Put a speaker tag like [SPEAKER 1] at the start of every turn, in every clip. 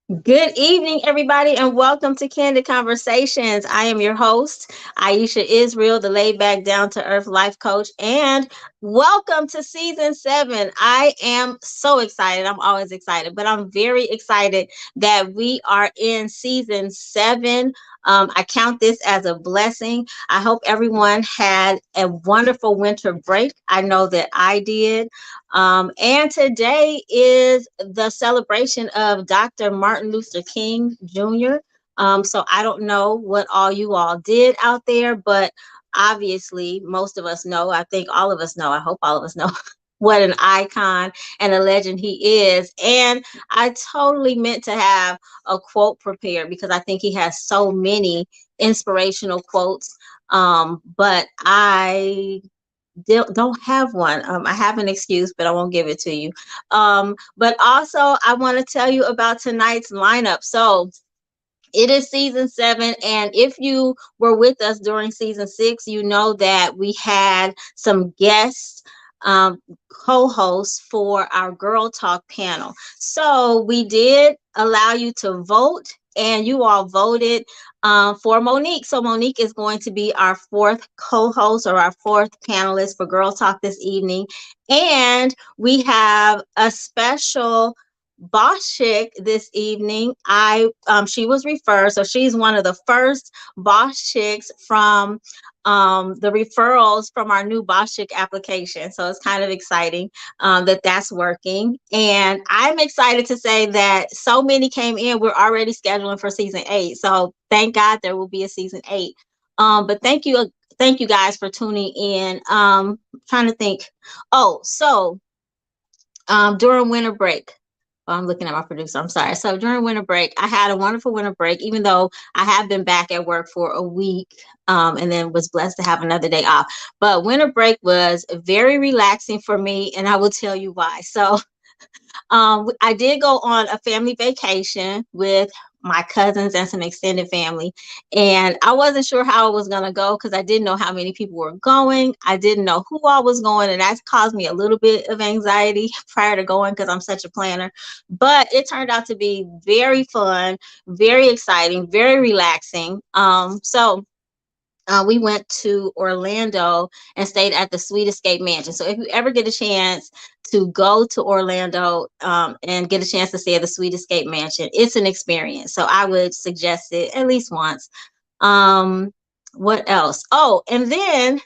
[SPEAKER 1] Good evening, everybody, and welcome to Candid Conversations. I am your host, Aisha Israel, the laid back, down to earth life coach, and welcome to season 7. I am so excited. I'm always excited, but I'm very excited that we are in season 7. I count this as a blessing. I hope everyone had a wonderful winter break. I know that I did. And today is the celebration of Dr. Martin Luther King Jr. So I don't know what all you all did out there, but obviously most of us know, I think all of us know, I hope all of us know what an icon and a legend he is. And I totally meant to have a quote prepared because I think he has so many inspirational quotes. But I don't have one. I have an excuse, but I won't give it to you. But also, I want to tell you about tonight's lineup. So, it is season 7, and if you were with us during season 6, you know that we had some guests co-hosts for our Girl Talk panel. So we did allow you to vote, and you all voted for Monique. So Monique is going to be our fourth co-host or our fourth panelist for Girl Talk this evening. And we have a special boss chick this evening. She was referred, so she's one of the first boss chicks from the referrals from our new boss chick application. So it's kind of exciting that that's working, and I'm excited to say that so many came in. We're already scheduling for season 8, so thank God there will be a season 8. But thank you guys for tuning in. Trying to think. Oh, so during winter break. I'm looking at my producer. I'm sorry. So during winter break, I had a wonderful winter break, even though I have been back at work for a week, and then was blessed to have another day off. But winter break was very relaxing for me, and I will tell you why. So I did go on a family vacation with my cousins and some extended family, and I wasn't sure how it was going to go because I didn't know how many people were going. I didn't know who all was going, and that caused me a little bit of anxiety prior to going because I'm such a planner. But it turned out to be very fun, very exciting, very relaxing. We went to Orlando and stayed at the Sweet Escape Mansion. So if you ever get a chance to go to Orlando and get a chance to stay at the Sweet Escape Mansion, it's an experience. So I would suggest it at least once. What else? Oh, and then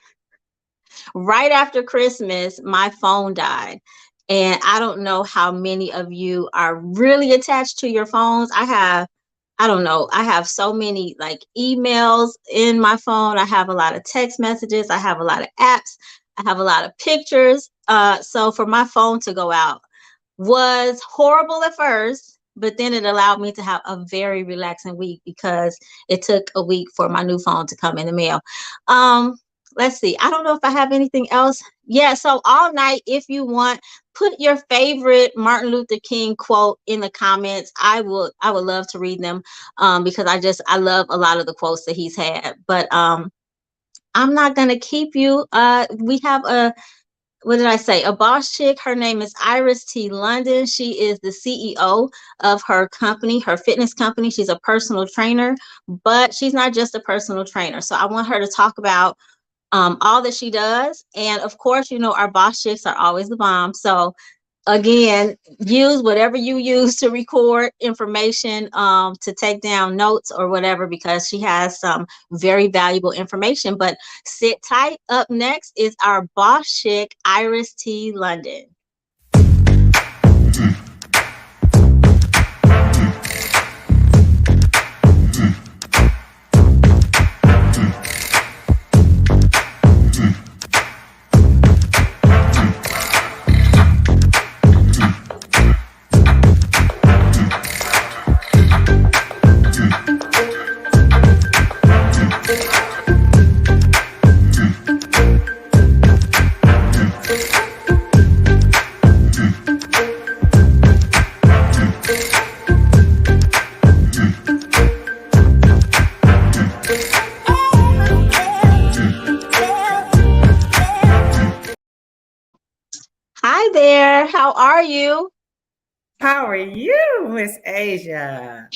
[SPEAKER 1] right after Christmas, my phone died. And I don't know how many of you are really attached to your phones. I don't know. I have so many like emails in my phone. I have a lot of text messages. I have a lot of apps. I have a lot of pictures. So for my phone to go out was horrible at first, but then it allowed me to have a very relaxing week because it took a week for my new phone to come in the mail. Let's see. I don't know if I have anything else. Yeah, so all night, if you want, put your favorite Martin Luther King quote in the comments. I would love to read them because I love a lot of the quotes that he's had. But I'm not gonna keep you. We have a what did I say? A boss chick. Her name is Iris T. London. She is the CEO of her company, her fitness company. She's a personal trainer, but she's not just a personal trainer. So I want her to talk about all that she does. And of course, you know, our boss chicks are always the bomb. So again, use whatever you use to record information, to take down notes or whatever, because she has some very valuable information. But sit tight. Up next is our boss chick, Iris T. London. Hi there. How are you?
[SPEAKER 2] How are you, Miss Asia?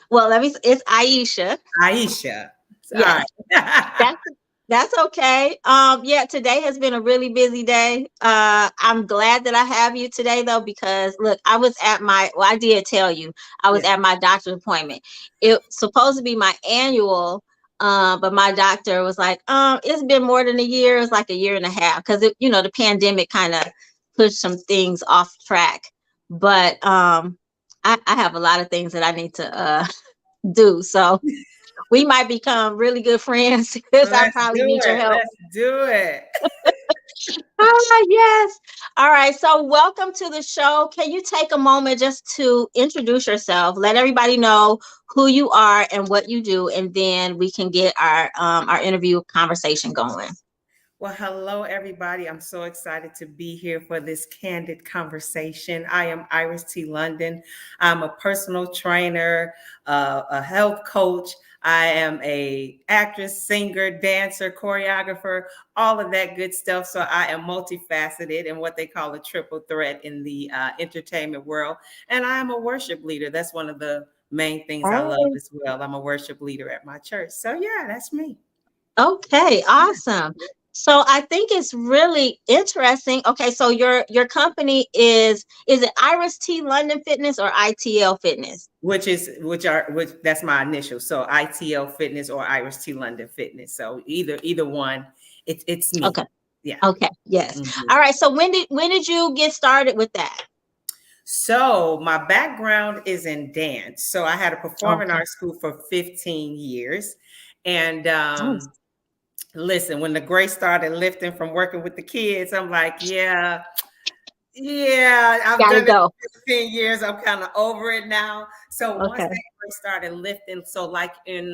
[SPEAKER 1] Well, it's Aisha.
[SPEAKER 2] Aisha. All
[SPEAKER 1] Yes.
[SPEAKER 2] right.
[SPEAKER 1] That's that's okay. Yeah, today has been a really busy day. I'm glad that I have you today though, because look, I did tell you I was
[SPEAKER 2] Yeah.
[SPEAKER 1] at my doctor's appointment. It's supposed to be my annual, but my doctor was like, it's been more than a year, it's like a year and a half, because the pandemic kind of pushed some things off track. But I have a lot of things that I need to do. So we might become really good friends because I
[SPEAKER 2] Let's
[SPEAKER 1] probably
[SPEAKER 2] do
[SPEAKER 1] need your
[SPEAKER 2] it.
[SPEAKER 1] help.
[SPEAKER 2] Let's do it.
[SPEAKER 1] Ah, yes. All right. So, welcome to the show. Can you take a moment just to introduce yourself? Let everybody know who you are and what you do, and then we can get our interview conversation going.
[SPEAKER 2] Well, hello, everybody. I'm so excited to be here for this candid conversation. I am Iris T. London. I'm a personal trainer, a health coach. I am a actress, singer, dancer, choreographer, all of that good stuff. So I am multifaceted and what they call a triple threat in the entertainment world. And I am a worship leader. That's one of the main things I love
[SPEAKER 1] Hey.
[SPEAKER 2] as well. I'm a worship leader at my church. So yeah, that's me.
[SPEAKER 1] Okay. Awesome. So I think it's really interesting. Okay, so your company is it Iris T London Fitness or ITL Fitness?
[SPEAKER 2] Which that's my initial. So ITL Fitness or Iris T London Fitness. So either one, it's me.
[SPEAKER 1] Okay.
[SPEAKER 2] Yeah.
[SPEAKER 1] Okay. Yes.
[SPEAKER 2] Mhm.
[SPEAKER 1] All right. So when did you get started with that?
[SPEAKER 2] So my background is in dance. So I had a performing
[SPEAKER 1] Okay.
[SPEAKER 2] arts school for 15 years. And
[SPEAKER 1] Nice.
[SPEAKER 2] listen, when the grace started lifting from working with the kids, I'm like, yeah, yeah, I've
[SPEAKER 1] Gotta
[SPEAKER 2] done it
[SPEAKER 1] go.
[SPEAKER 2] for 15 years. I'm kind of over it now. So once
[SPEAKER 1] Okay.
[SPEAKER 2] that grace started lifting, so like in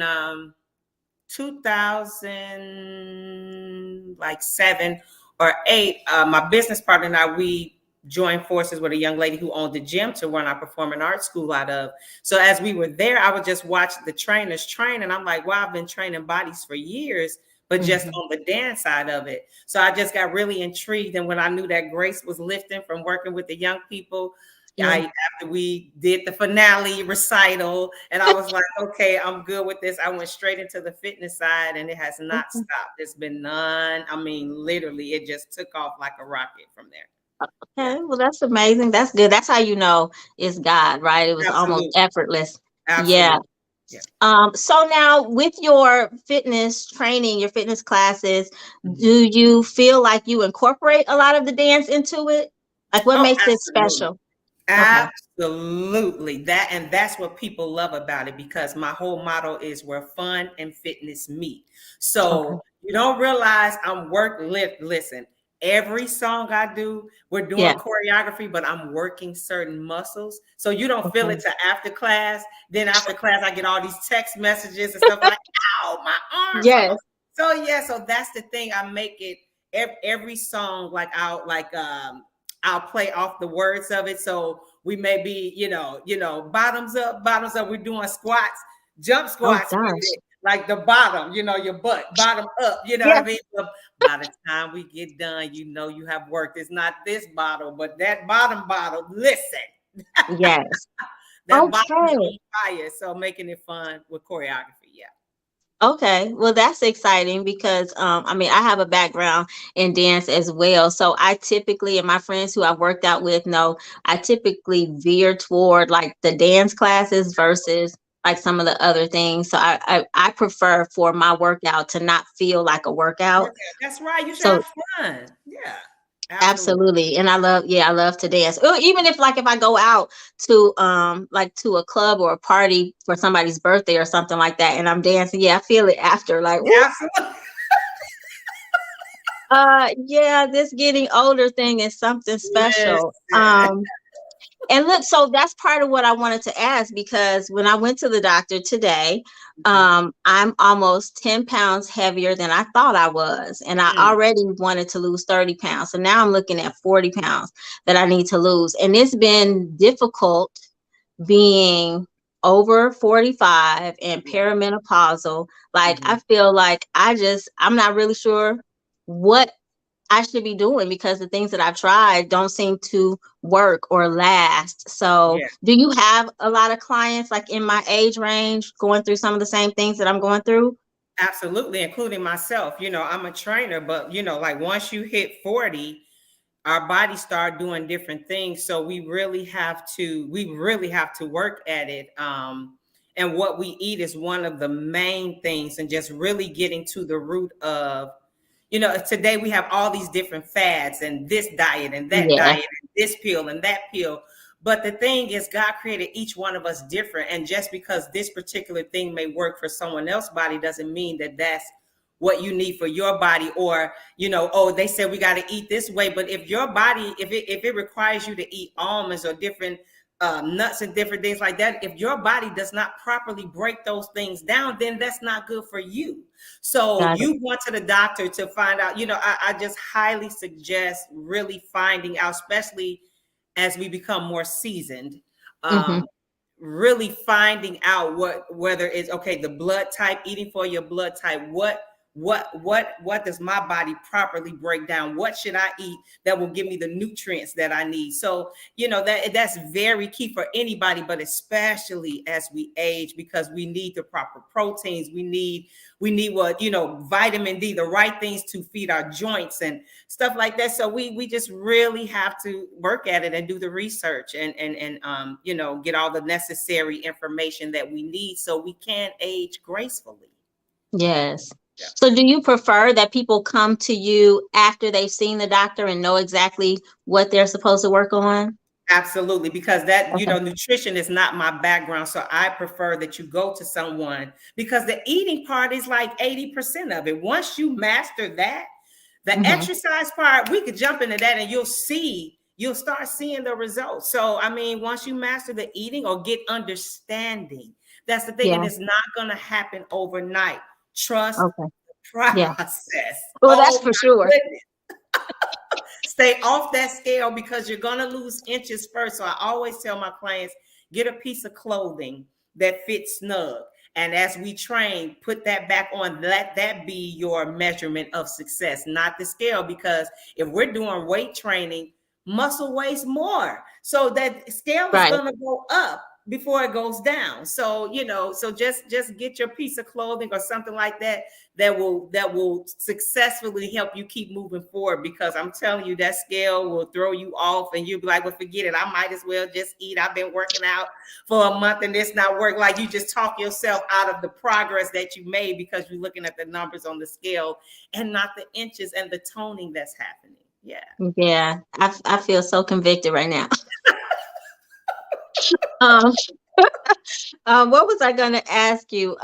[SPEAKER 2] 2000, like 7 or 8, my business partner and I, we joined forces with a young lady who owned the gym to run our performing arts school out of. So as we were there, I would just watch the trainers train, and I'm like, wow, I've been training bodies for years, but just
[SPEAKER 1] Mhm.
[SPEAKER 2] on the dance side of it. So I just got really intrigued, and when I knew that grace was lifting from working with the young people,
[SPEAKER 1] Yeah.
[SPEAKER 2] I after we did the finale recital, and I was like, okay, I'm good with this. I went straight into the fitness side, and it has not
[SPEAKER 1] Okay.
[SPEAKER 2] stopped. It's been none. I mean, literally, it just took off like a rocket from there. Yeah,
[SPEAKER 1] Okay. Well, that's amazing. That's good. That's how you know it's God, right? It was almost
[SPEAKER 2] absolutely,
[SPEAKER 1] effortless. Yeah.
[SPEAKER 2] absolutely. Yeah.
[SPEAKER 1] So now with your fitness training, your fitness classes,
[SPEAKER 2] Mhm.
[SPEAKER 1] do you feel like you incorporate a lot of the dance into it? Like what
[SPEAKER 2] Oh,
[SPEAKER 1] makes it
[SPEAKER 2] absolutely.
[SPEAKER 1] special? Okay.
[SPEAKER 2] Absolutely. And that's what people love about it because my whole motto is where fun and fitness meet.
[SPEAKER 1] Okay.
[SPEAKER 2] So you don't realize I'm listen, every song I do, we're doing
[SPEAKER 1] Yeah.
[SPEAKER 2] choreography, but I'm working certain muscles. So you don't feel it
[SPEAKER 1] Okay.
[SPEAKER 2] till after class. Then after class, I get all these text messages and stuff like, ow, my arms.
[SPEAKER 1] Yes.
[SPEAKER 2] So yeah, so that's the thing. I make it every song like I'll play off the words of it. So we may be, bottoms up, bottoms up. We're doing squats, jump
[SPEAKER 1] Oh
[SPEAKER 2] squats with
[SPEAKER 1] gosh.
[SPEAKER 2] it, like the bottom, your butt, bottom up. You know what
[SPEAKER 1] Yeah.
[SPEAKER 2] I mean? But by the time we get done, you have worked. It's not this bottle, but that bottom bottle. Listen,
[SPEAKER 1] Yes.
[SPEAKER 2] that bottom's
[SPEAKER 1] Okay.
[SPEAKER 2] on fire. So making it fun with choreography. Yeah.
[SPEAKER 1] Okay, well that's exciting because I mean I have a background in dance as well. So I typically and my friends who I've worked out with know I typically veer toward like the dance classes versus like some of the other things. So I prefer for my workout to not feel like a workout.
[SPEAKER 2] Workout. That's right. You should
[SPEAKER 1] So
[SPEAKER 2] have fun. Yeah. Absolutely.
[SPEAKER 1] absolutely. And I love to dance. Or even if I go out to like to a club or a party for somebody's birthday or something like that and I'm dancing, yeah, I feel it after like, ooh,
[SPEAKER 2] Absolutely.
[SPEAKER 1] yeah, this getting older thing is something special.
[SPEAKER 2] Listen.
[SPEAKER 1] And look, so that's part of what I wanted to ask because when I went to the doctor today,
[SPEAKER 2] Mhm.
[SPEAKER 1] I'm almost 10 pounds heavier than I thought I was. And I
[SPEAKER 2] Mm.
[SPEAKER 1] already wanted to lose 30 pounds. So now I'm looking at 40 pounds that I need to lose. And it's been difficult being over 45 and
[SPEAKER 2] Yeah.
[SPEAKER 1] perimenopausal. Like I
[SPEAKER 2] Mhm.
[SPEAKER 1] feel like I'm not really sure what I should be doing because the things that I've tried don't seem to work or last. So,
[SPEAKER 2] Yeah.
[SPEAKER 1] do you have a lot of clients like in my age range going through some of the same things that I'm going through?
[SPEAKER 2] Absolutely, including myself. I'm a trainer, but like once you hit 40, our bodies start doing different things. So we really have to work at it. And what we eat is one of the main things, and just really getting to the root of, today we have all these different fads and this diet and that
[SPEAKER 1] Yeah,
[SPEAKER 2] diet and this pill and that pill. But the thing is, God created each one of us different. And just because this particular thing may work for someone else's body doesn't mean that that's what you need for your body. Or, oh, they said we got to eat this way. But if your body, if it requires you to eat almonds or different nuts and different things like that, if your body does not properly break those things down, then that's not good for you. So
[SPEAKER 1] got it.
[SPEAKER 2] you went to the doctor to find out. I just highly suggest really finding out, especially as we become more seasoned.
[SPEAKER 1] Hmm.
[SPEAKER 2] um, Really finding out whether it's okay, the blood type, eating for your blood type, what does my body properly break down, what should I eat that will give me the nutrients that I need. So that's very key for anybody, but especially as we age, because we need the proper proteins, we need what, vitamin D, the right things to feed our joints and stuff like that. So we just really have to work at it and do the research, and get all the necessary information that we need so we can age gracefully.
[SPEAKER 1] Yes.
[SPEAKER 2] Yeah.
[SPEAKER 1] So, do you prefer that people come to you after they've seen the doctor and know exactly what they're supposed to work on?
[SPEAKER 2] Absolutely, because that,
[SPEAKER 1] Okay.
[SPEAKER 2] nutrition is not my background. So I prefer that you go to someone, because the eating part is like 80% of it. Once you master that, the
[SPEAKER 1] Hmm.
[SPEAKER 2] exercise part, we could jump into that and you'll start seeing the results. So, I mean, once you master the eating or get understanding, that's the thing. And
[SPEAKER 1] Yeah.
[SPEAKER 2] it's not going to happen overnight. Trust
[SPEAKER 1] Okay.
[SPEAKER 2] the
[SPEAKER 1] Yeah.
[SPEAKER 2] process.
[SPEAKER 1] Well, that's
[SPEAKER 2] Oh
[SPEAKER 1] for
[SPEAKER 2] my
[SPEAKER 1] sure.
[SPEAKER 2] goodness. Stay off that scale, because you're going to lose inches first. So I always tell my clients, get a piece of clothing that fits snug. And as we train, put that back on. Let that be your measurement of success, not the scale. Because if we're doing weight training, muscle weighs more. So that scale is
[SPEAKER 1] Right.
[SPEAKER 2] going to go up before it goes down. So, so just get your piece of clothing or something like that that will successfully help you keep moving forward. Because I'm telling you, that scale will throw you off and you'll be like, well, forget it, I might as well just eat. I've been working out for a month and it's not working. Like, you just talk yourself out of the progress that you made, because you're looking at the numbers on the scale and not the inches and the toning that's happening. Yeah.
[SPEAKER 1] Yeah. I feel so convicted right now. Um, what was I going to ask you?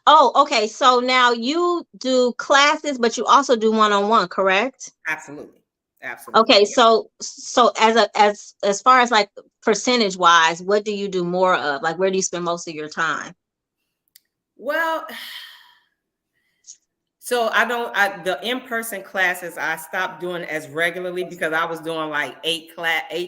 [SPEAKER 1] Oh, okay. So now you do classes, but you also do one-on-one, correct?
[SPEAKER 2] Absolutely. Absolutely.
[SPEAKER 1] Okay.
[SPEAKER 2] Yeah.
[SPEAKER 1] So as far as like percentage wise, what do you do more of? Like, where do you spend most of your time?
[SPEAKER 2] Well, so the in-person classes I stopped doing as regularly, because I was doing like 8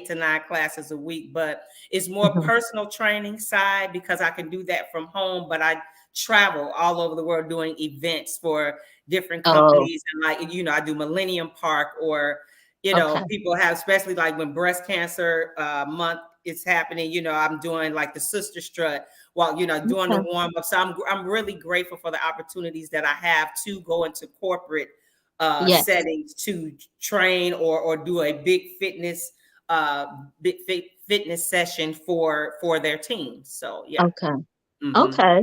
[SPEAKER 2] to 9 classes a week. But it's more
[SPEAKER 1] Mhm.
[SPEAKER 2] personal training side, because I can do that from home. But I travel all over the world doing events for different
[SPEAKER 1] Oh,
[SPEAKER 2] companies. And like, I do Millennium Park, or,
[SPEAKER 1] okay.
[SPEAKER 2] people have, especially like when breast cancer month is happening, I'm doing like the sister strut while, doing the
[SPEAKER 1] Okay.
[SPEAKER 2] warm up. So I'm really grateful for the opportunities that I have to go into corporate
[SPEAKER 1] Yes.
[SPEAKER 2] settings to train or do a uh, fitness session for their team. So yeah.
[SPEAKER 1] Okay.
[SPEAKER 2] Hmm.
[SPEAKER 1] Okay.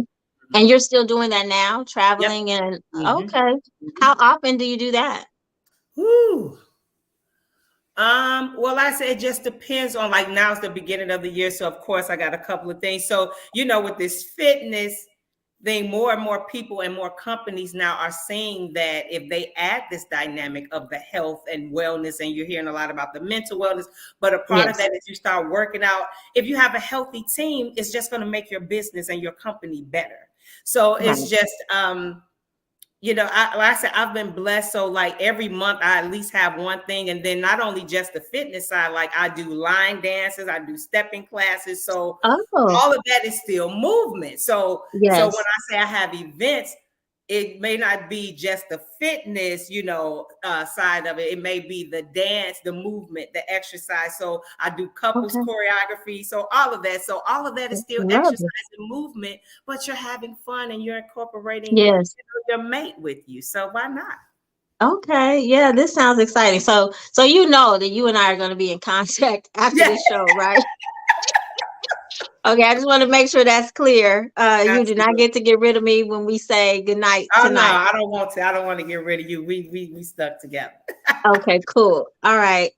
[SPEAKER 1] And you're still doing that now,
[SPEAKER 2] Yep.
[SPEAKER 1] traveling and
[SPEAKER 2] Hmm.
[SPEAKER 1] okay. How often do you do that?
[SPEAKER 2] Woo. Well, like I said, it just depends on, like, now it's the beginning of the year. So of course I got a couple of things. So, with this fitness thing, more and more people and more companies now are seeing that if they add this dynamic of the health and wellness, and you're hearing a lot about the mental wellness, but a part of
[SPEAKER 1] Yes.
[SPEAKER 2] that is you start working out. If you have a healthy team, it's just going to make your business and your company better. So
[SPEAKER 1] Right.
[SPEAKER 2] it's just, like I said, I've been blessed. So like every month I at least have one thing. And then not only just the fitness side, like I do line dances, I do stepping classes. So
[SPEAKER 1] Oh,
[SPEAKER 2] all of that is still movement. So when
[SPEAKER 1] yes.
[SPEAKER 2] I say I have events, it may not be just the fitness, side of it. It may be the dance, the movement, the exercise. So I do couples
[SPEAKER 1] Okay.
[SPEAKER 2] choreography. So all of that. So all of that is still
[SPEAKER 1] Love
[SPEAKER 2] exercise
[SPEAKER 1] it.
[SPEAKER 2] and movement, but you're having fun and you're incorporating
[SPEAKER 1] Yes.
[SPEAKER 2] your mate with you. So why not?
[SPEAKER 1] Okay. Yeah, this sounds exciting. So you know that you and I are going to be in contact after
[SPEAKER 2] Yeah,
[SPEAKER 1] this show, right? Okay, I just want to make sure that's clear. You do not
[SPEAKER 2] absolutely.
[SPEAKER 1] get to get rid of me when we say good night
[SPEAKER 2] Oh no,
[SPEAKER 1] tonight.
[SPEAKER 2] I don't want to. I don't want to get rid of you. We stuck together.
[SPEAKER 1] Okay, cool. All right.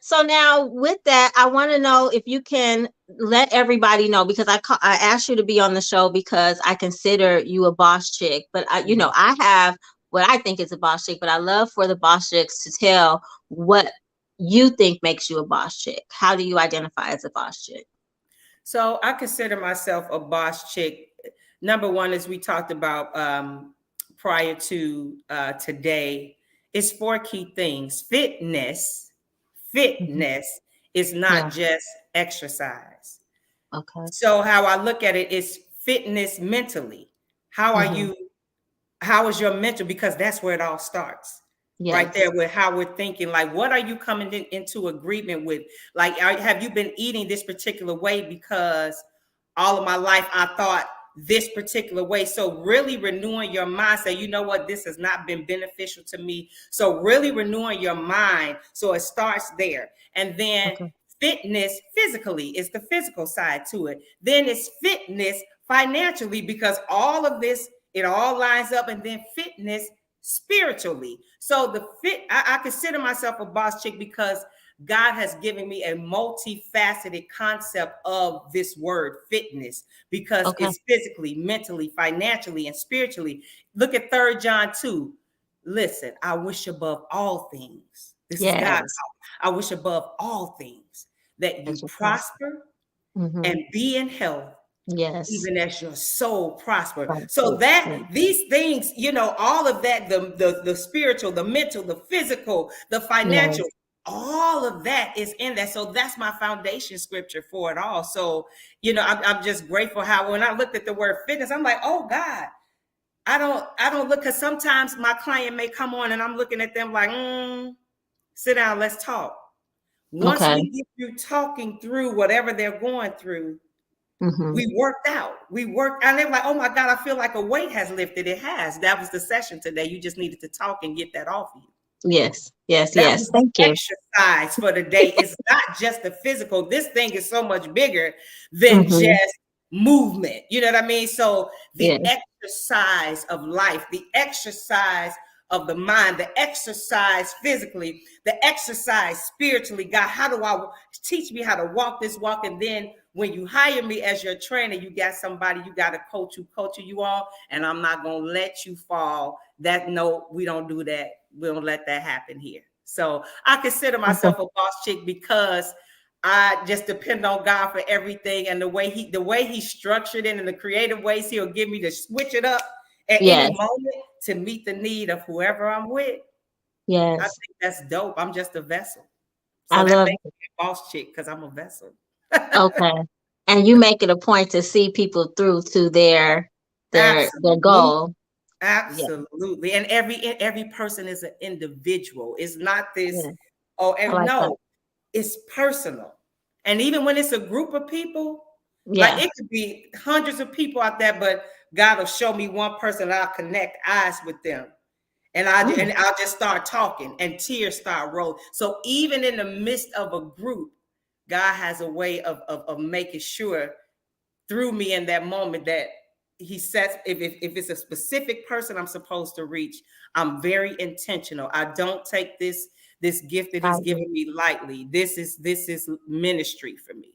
[SPEAKER 1] So now with that, I want to know if you can let everybody know, because I asked you to be on the show because I consider you a boss chick, but
[SPEAKER 2] Mhm.
[SPEAKER 1] I have what I think is a boss chick, but I love for the boss chicks to tell what you think makes you a boss chick. How do you identify as a boss chick?
[SPEAKER 2] So I consider myself a boss chick. Number one, as we talked about prior to today, is four key things.
[SPEAKER 1] Hmm.
[SPEAKER 2] Fitness is
[SPEAKER 1] Yeah.
[SPEAKER 2] not just exercise.
[SPEAKER 1] Okay.
[SPEAKER 2] So how I look at it is fitness mentally. How are
[SPEAKER 1] Hmm.
[SPEAKER 2] you how is your mental, because that's where it all starts, right
[SPEAKER 1] Yes.
[SPEAKER 2] there with how we're thinking. Like, what are you coming into agreement with? Like, have you been eating this particular way because all of my life I thought this particular way? So really renewing your mind, say, you know what, this has not been beneficial to me. So really renewing your mind, so it starts there. And then
[SPEAKER 1] Okay.
[SPEAKER 2] fitness physically is the physical side to it. Then it's fitness financially, because all of this, it all lines up. And then fitness spiritually. So I consider myself a boss chick because God has given me a multifaceted concept of this word fitness, because
[SPEAKER 1] Okay.
[SPEAKER 2] it's physically, mentally, financially, and spiritually. Look at 3rd John 2. Listen, I wish above all things. This is God
[SPEAKER 1] Yes.
[SPEAKER 2] talking. I wish above all things that you
[SPEAKER 1] That's your problem.
[SPEAKER 2] prosper
[SPEAKER 1] Hmm.
[SPEAKER 2] and be in health,
[SPEAKER 1] Yes.
[SPEAKER 2] even as your soul prosper.
[SPEAKER 1] Right.
[SPEAKER 2] So that
[SPEAKER 1] Yeah.
[SPEAKER 2] these things, all of that, the spiritual, the mental, the physical, the financial,
[SPEAKER 1] Yes.
[SPEAKER 2] all of that is in that. So that's my foundation scripture for it all. So, I'm just grateful how when I looked at the word fitness, I'm like, oh God, I don't look, because sometimes my client may come on and I'm looking at them like, sit down, let's talk. Once
[SPEAKER 1] Okay.
[SPEAKER 2] we get through talking through whatever they're going through,
[SPEAKER 1] Hmm.
[SPEAKER 2] we worked out. We worked, and they're like, oh my God, I feel like a weight has lifted. It has. That was the session today. You just needed to talk and get that off you.
[SPEAKER 1] Yes. Yes.
[SPEAKER 2] That
[SPEAKER 1] Yes.
[SPEAKER 2] was the
[SPEAKER 1] Thank you.
[SPEAKER 2] exercise for the day. It's not just the physical. This thing is so much bigger than
[SPEAKER 1] Hmm.
[SPEAKER 2] just movement. You know what I mean? So the
[SPEAKER 1] Yes.
[SPEAKER 2] exercise of life, the exercise of the mind, the exercise physically, the exercise spiritually. God, how do I teach me how to walk this walk? And then when you hire me as your trainer, you got somebody, you got a coach who coaching you on, and I'm not gonna let you fall. That no, we don't do that. We don't let that happen here. So I consider
[SPEAKER 1] Okay.
[SPEAKER 2] myself a boss chick because I just depend on God for everything, and the way he structured it, and the creative ways he'll give me to switch it up at any
[SPEAKER 1] Yes.
[SPEAKER 2] moment to meet the need of whoever I'm with. I
[SPEAKER 1] Yes.
[SPEAKER 2] think that's dope. I'm just a vessel.
[SPEAKER 1] I
[SPEAKER 2] So that
[SPEAKER 1] love
[SPEAKER 2] makes
[SPEAKER 1] it.
[SPEAKER 2] me a boss chick because I'm a vessel.
[SPEAKER 1] Okay. And you make it a point to see people through to their
[SPEAKER 2] Absolutely.
[SPEAKER 1] goal. Yeah.
[SPEAKER 2] Absolutely. And every person is an individual. It's not this,
[SPEAKER 1] Yeah.
[SPEAKER 2] oh,
[SPEAKER 1] I
[SPEAKER 2] and
[SPEAKER 1] like that.
[SPEAKER 2] no, it's personal. And even when it's a group of people, like
[SPEAKER 1] Yeah.
[SPEAKER 2] it could be hundreds of people out there, but God will show me one person and I'll connect eyes with them.
[SPEAKER 1] Mm.
[SPEAKER 2] And I'll just start talking and tears start rolling. So even in the midst of a group, God has a way of making sure through me in that moment that he sets, if it's a specific person I'm supposed to reach, I'm very intentional. I don't take this gift that he's
[SPEAKER 1] Right.
[SPEAKER 2] given me lightly. This is ministry for me.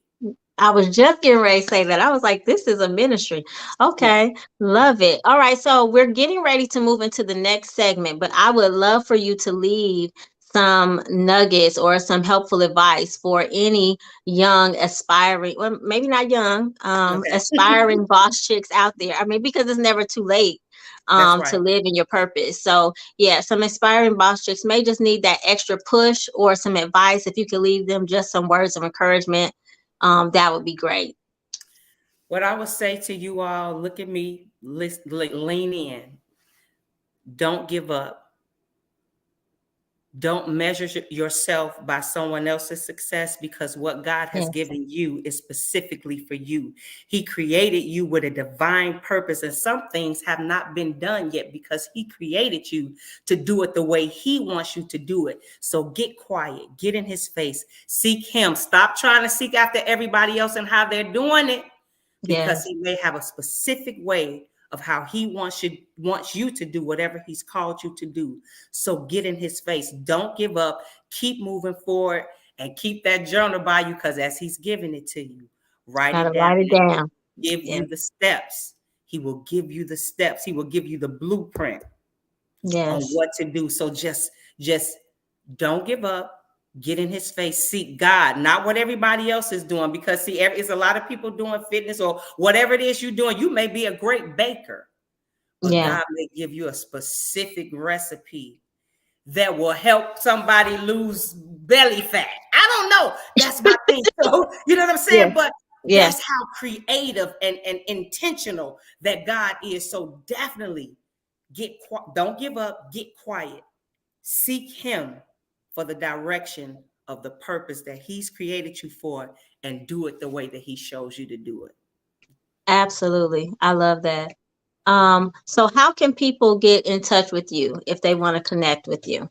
[SPEAKER 1] I was just getting ready to say that. I was like, this is a ministry.
[SPEAKER 2] Yeah.
[SPEAKER 1] Okay. Love it. All right. So we're getting ready to move into the next segment, but I would love for you to leave some nuggets or some helpful advice for any young aspiring, well, maybe not young,
[SPEAKER 2] Okay.
[SPEAKER 1] aspiring boss chicks out there. I mean, because it's never too late
[SPEAKER 2] That's right.
[SPEAKER 1] to live in your purpose. So yeah, some aspiring boss chicks may just need that extra push or some advice. If you could leave them just some words of encouragement, that would be great.
[SPEAKER 2] What I would say to you all, look at me, lean in. Don't give up. Don't measure yourself by someone else's success, because what God has
[SPEAKER 1] Yes.
[SPEAKER 2] given you is specifically for you. He created you with a divine purpose, and some things have not been done yet because He created you to do it the way He wants you to do it. So get quiet, get in His face, seek Him. Stop trying to seek after everybody else and how they're doing it, because
[SPEAKER 1] Yes.
[SPEAKER 2] He may have a specific way of how He wants you to do whatever He's called you to do. So get in His face. Don't give up. Keep moving forward and keep that journal by you, because as He's giving it to you, write
[SPEAKER 1] Gotta
[SPEAKER 2] it down.
[SPEAKER 1] write it down.
[SPEAKER 2] Give
[SPEAKER 1] Yes.
[SPEAKER 2] you the steps. He will give you the steps. He will give you the blueprint on
[SPEAKER 1] Yes.
[SPEAKER 2] what to do. So just don't give up. Get in His face, seek God, not what everybody else is doing, because see, it's a lot of people doing fitness or whatever it is you're doing. You may be a great baker, but
[SPEAKER 1] Yeah.
[SPEAKER 2] God may give you a specific recipe that will help somebody lose belly fat. I don't know. That's my thing. So, you know what I'm
[SPEAKER 1] Yeah.
[SPEAKER 2] saying? But
[SPEAKER 1] Yes.
[SPEAKER 2] that's how creative and intentional that God is. So definitely don't give up, get quiet. Seek Him for the direction of the purpose that He's created you for, and do it the way that He shows you to do it.
[SPEAKER 1] Absolutely. I love that. So how can people get in touch with you if they want to connect with you?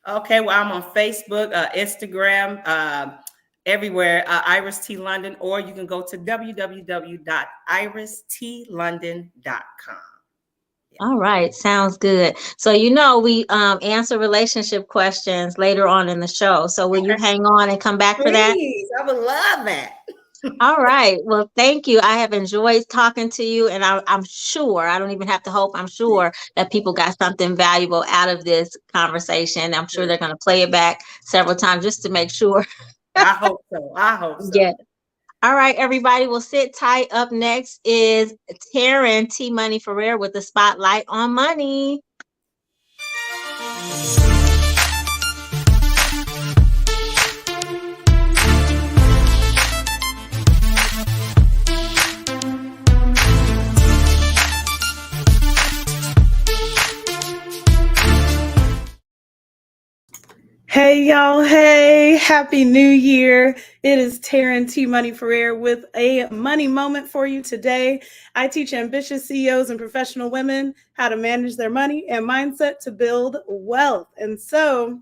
[SPEAKER 2] Okay, well, I'm on Facebook, Instagram, everywhere, Iris T. London, or you can go to www.iristealondon.com.
[SPEAKER 1] All right, sounds good. So we answer relationship questions later on in the show. So will you
[SPEAKER 2] Okay,
[SPEAKER 1] hang on and come back for that?
[SPEAKER 2] please, I would love that.
[SPEAKER 1] All right. Well, thank you. I have enjoyed talking to you, and I'm sure, I don't even have to hope, I'm sure that people got something valuable out of this conversation. I'm sure they're going to play it back several times just to make sure.
[SPEAKER 2] I hope so. I hope so.
[SPEAKER 1] Yeah. All right, everybody. Well, sit tight. Up next is Taryn T Money Ferrer with the spotlight on money.
[SPEAKER 3] Hey y'all, hey, happy new year. It is Taryn T Money Ferrer with a money moment for you today. I teach ambitious CEOs and professional women how to manage their money and mindset to build wealth. And so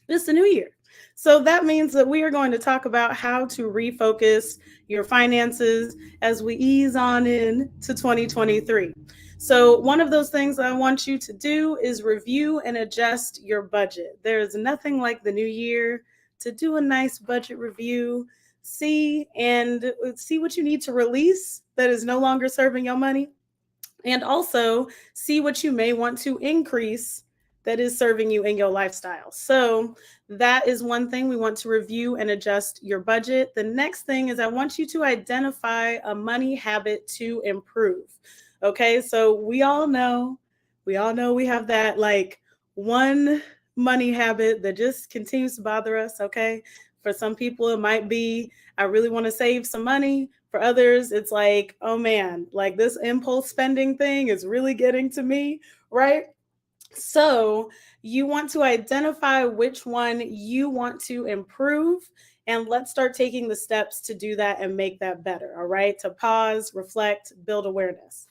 [SPEAKER 3] it's the new year. So that means that we are going to talk about how to refocus your finances as we ease on in to 2023. So one of those things I want you to do is review and adjust your budget. There is nothing like the new year to do a nice budget review, see what you need to release that is no longer serving your money, and also see what you may want to increase that is serving you in your lifestyle. So that is one thing. We want to review and adjust your budget. The next thing is I want you to identify a money habit to improve. Okay, so we all know we have that like one money habit that just continues to bother us. Okay, for some people it might be I really want to save some money. For others, it's like, oh man, like this impulse spending thing is really getting to me, right? So you want to identify which one you want to improve, and let's start taking the steps to do that and make that better. All right, to pause, reflect, build awareness.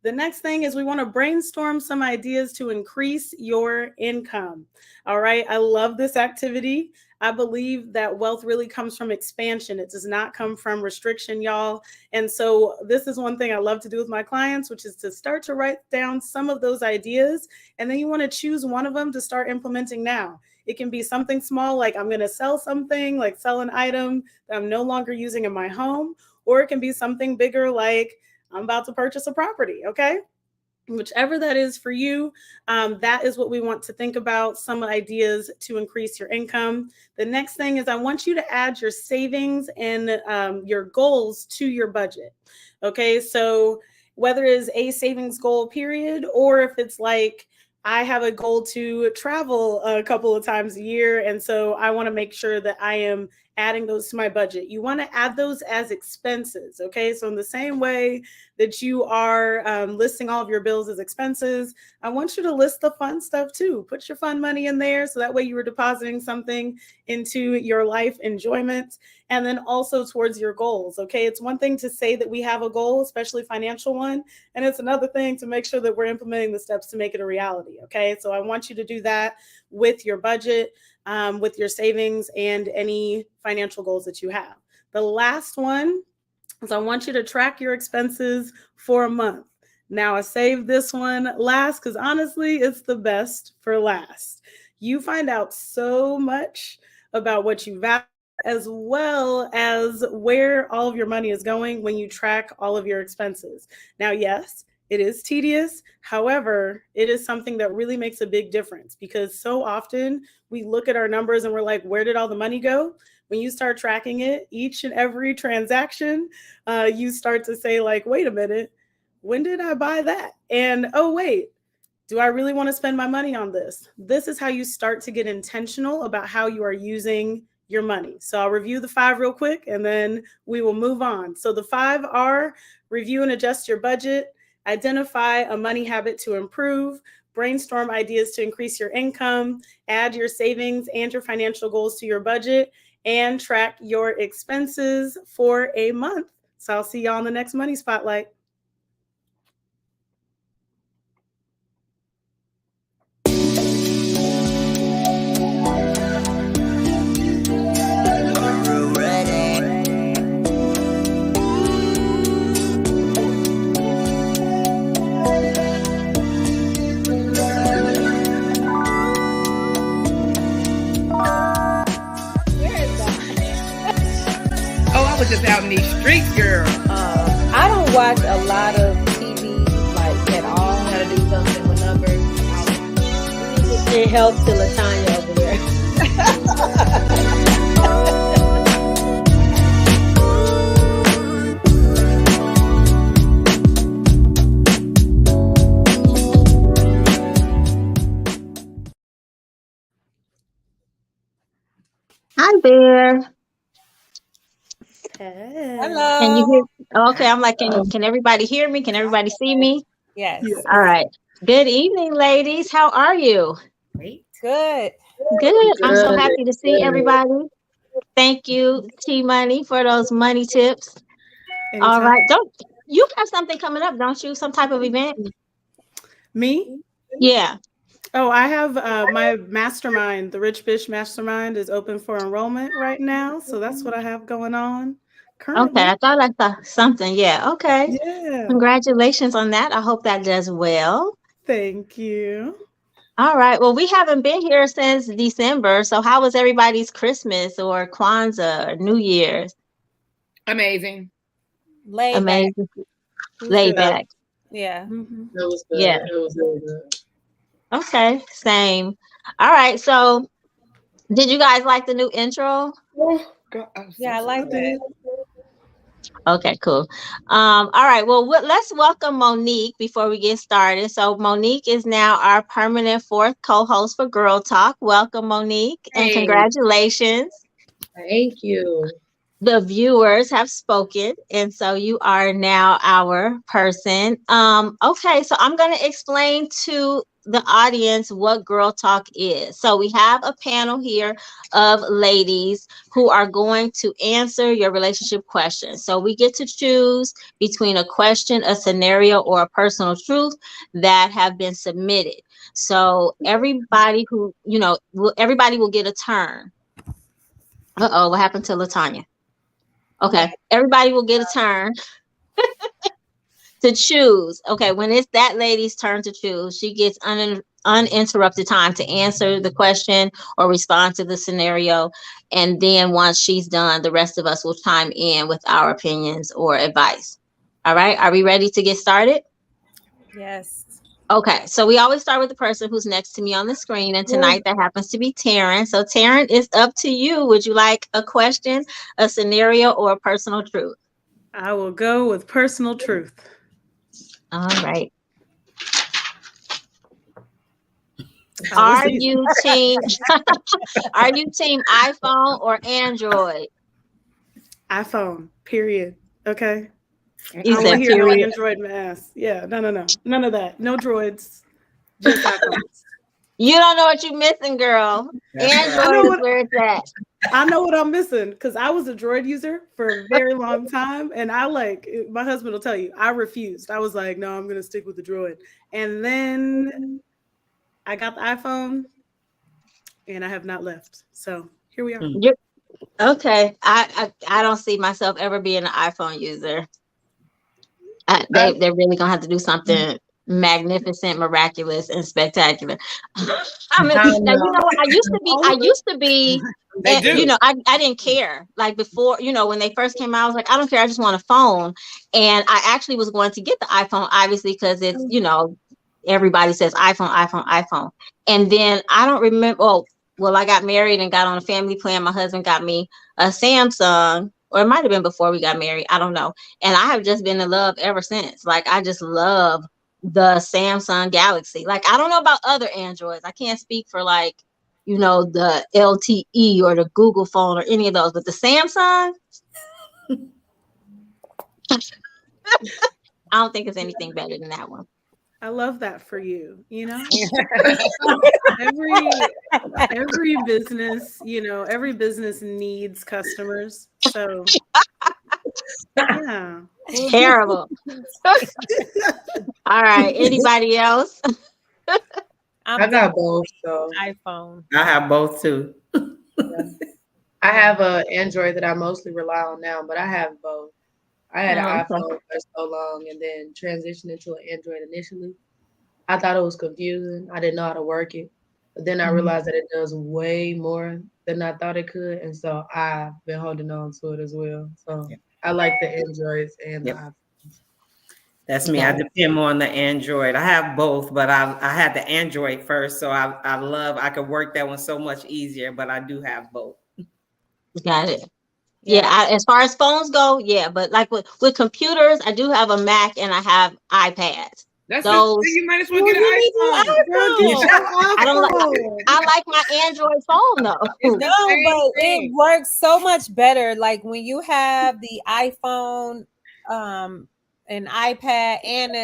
[SPEAKER 3] The next thing is we want to brainstorm some ideas to increase your income. All right. I love this activity. I believe that wealth really comes from expansion. It does not come from restriction, y'all. And so this is one thing I love to do with my clients, which is to start to write down some of those ideas. And then you want to choose one of them to start implementing now. It can be something small, like I'm going to sell something, like sell an item that I'm no longer using in my home, or it can be something bigger, like I'm about to purchase a property, okay? Whichever that is for you, that is what we want to think about, some ideas to increase your income. The next thing is I want you to add your savings and your goals to your budget, okay? So whether it's a savings goal period, or if it's like, I have a goal to travel a couple of times a year, and so I want to make sure that I am adding those to my budget. You want to add those as expenses. Okay. So in the same way that you are listing all of your bills as expenses, I want you to list the fun stuff too. Put your fun money in there. So that way you are depositing something into your life enjoyment and then also towards your goals. Okay. It's one thing to say that we have a goal, especially financial one. And it's another thing to make sure that we're implementing the steps to make it a reality. Okay. So I want you to do that with your budget, with your savings and any financial goals that you have. The last one is I want you to track your expenses for a month. Now, I saved this one last because honestly, it's the best for last. You find out so much about what you value as well as where all of your money is going when you track all of your expenses. Now, yes, it is tedious. However, it is something that really makes a big difference because so often we look at our numbers and we're like, where did all the money go? When you start tracking it, each and every transaction, you start to say like, wait a minute, when did I buy that? And oh, wait, do I really want to spend my money on this? This is how you start to get intentional about how you are using your money. So I'll review the 5 real quick and then we will move on. So the 5 are review and adjust your budget, identify a money habit to improve, brainstorm ideas to increase your income, add your savings and your financial goals to your budget, and track your expenses for a month. So I'll see y'all on the next Money Spotlight.
[SPEAKER 2] Just out in these streets, girl.
[SPEAKER 4] I don't watch a lot of TV like at all. Gotta do something with numbers. It helps to Latanya over there.
[SPEAKER 1] Hi there.
[SPEAKER 3] Hey.
[SPEAKER 4] Hello.
[SPEAKER 1] Can you hear? Okay, I'm like, can everybody hear me? Can everybody see me?
[SPEAKER 4] Yes.
[SPEAKER 1] All right. Good evening, ladies. How are you?
[SPEAKER 2] Great.
[SPEAKER 4] Good.
[SPEAKER 1] Good. I'm so happy to see everybody. Thank you, T Money, for those money tips.
[SPEAKER 3] Anytime.
[SPEAKER 1] All right. Don't you have something coming up, don't you? Some type of event?
[SPEAKER 3] Me?
[SPEAKER 1] Yeah.
[SPEAKER 3] Oh, I have my mastermind, the Rich Bish Mastermind, is open for enrollment right now. So that's what I have going on currently.
[SPEAKER 1] Okay. I thought I saw something. Yeah. Okay.
[SPEAKER 3] Yeah.
[SPEAKER 1] Congratulations on that. I hope that does well.
[SPEAKER 3] Thank you.
[SPEAKER 1] All right. Well, we haven't been here since December. So how was everybody's Christmas or Kwanzaa or New Year's?
[SPEAKER 2] Amazing.
[SPEAKER 4] Laid back.
[SPEAKER 1] Amazing. Laid back.
[SPEAKER 4] Yeah.
[SPEAKER 3] Mm-hmm.
[SPEAKER 5] That was good.
[SPEAKER 1] Yeah.
[SPEAKER 5] It was really good.
[SPEAKER 1] Okay. Same. All right. So did you guys like the new intro?
[SPEAKER 5] Oh, God,
[SPEAKER 4] Yeah, I like that.
[SPEAKER 1] Okay, cool. All right. Well, let's welcome Monique before we get started. So Monique is now our permanent 4th co-host for Girl Talk. Welcome, Monique, and
[SPEAKER 5] Hey.
[SPEAKER 1] congratulations.
[SPEAKER 5] Thank you.
[SPEAKER 1] The viewers have spoken, and so you are now our person. Okay, so I'm going to explain to the audience what Girl Talk is. So we have a panel here of ladies who are going to answer your relationship questions. So we get to choose between a question, a scenario, or a personal truth that have been submitted. So everybody who, everybody will get a turn. Uh-oh, what happened to Latanya? Okay, everybody will get a turn to choose. Okay, when it's that lady's turn to choose, she gets uninterrupted time to answer the question or respond to the scenario. And then once she's done, the rest of us will chime in with our opinions or advice. All right, are we ready to get started?
[SPEAKER 4] Yes.
[SPEAKER 1] Okay, so we always start with the person who's next to me on the screen, and tonight that happens to be Taryn. So Taryn, it's up to you. Would you like a question, a scenario, or a personal truth?
[SPEAKER 3] I will go with personal truth.
[SPEAKER 1] All right. Are you team are you team iPhone or Android?
[SPEAKER 3] iPhone, period. Okay.
[SPEAKER 1] You
[SPEAKER 3] I don't want
[SPEAKER 1] said
[SPEAKER 3] to hear no
[SPEAKER 1] period.
[SPEAKER 3] Android mess. Yeah, no. None of that. No droids. Just iPhones.
[SPEAKER 1] You don't know what you're missing, girl.
[SPEAKER 2] That's right.
[SPEAKER 1] Android is where it's at.
[SPEAKER 3] I know what I'm missing because I was a Droid user for a very long time, and my husband will tell you I refused. I was like, no, I'm gonna stick with the Droid, and then I got the iPhone, and I have not left. So here we are.
[SPEAKER 1] Okay. I don't see myself ever being an iPhone user. They're really gonna have to do something magnificent, miraculous, and spectacular. I mean, now you know what I used to be
[SPEAKER 5] They
[SPEAKER 1] and,
[SPEAKER 5] do.
[SPEAKER 1] you know, I didn't care. Like before, you know, when they first came out, I was like, I don't care, I just want a phone. And I actually was going to get the iPhone, obviously, because it's, you know, everybody says iPhone. And then I don't remember. Oh, well, I got married and got on a family plan. My husband got me a Samsung, or it might have been before we got married. I don't know. And I have just been in love ever since. Like, I just love the Samsung Galaxy. Like, I don't know about other Androids. I can't speak for, like, you know, the LTE or the Google phone or any of those, but the Samsung, I don't think it's anything better than that one.
[SPEAKER 3] I love that for you. You know, every business, you know, every business needs customers. So yeah.
[SPEAKER 1] Terrible. All right. Anybody else?
[SPEAKER 5] I got both, so
[SPEAKER 4] iPhone.
[SPEAKER 2] I have both too.
[SPEAKER 5] I have a Android that I mostly rely on now, but I have both. I had an iPhone for so long and then transitioned into an Android initially. I thought it was confusing. I didn't know how to work it. But then I realized that it does way more than I thought it could. And so I've been holding on to it as well. So I like the Androids and the iPhone.
[SPEAKER 2] That's me. I depend more on the Android. I have both, but I had the Android first. So I could work that one so much easier, but I do have both.
[SPEAKER 1] Got it. Yeah, as far as phones go, yeah, but like with computers, I do have a Mac and I have iPads.
[SPEAKER 6] That's
[SPEAKER 1] those.
[SPEAKER 6] you might as well get an iPhone.
[SPEAKER 1] I don't like. I like my Android phone though.
[SPEAKER 4] No, but it works so much better. Like when you have the iPhone, an iPad, and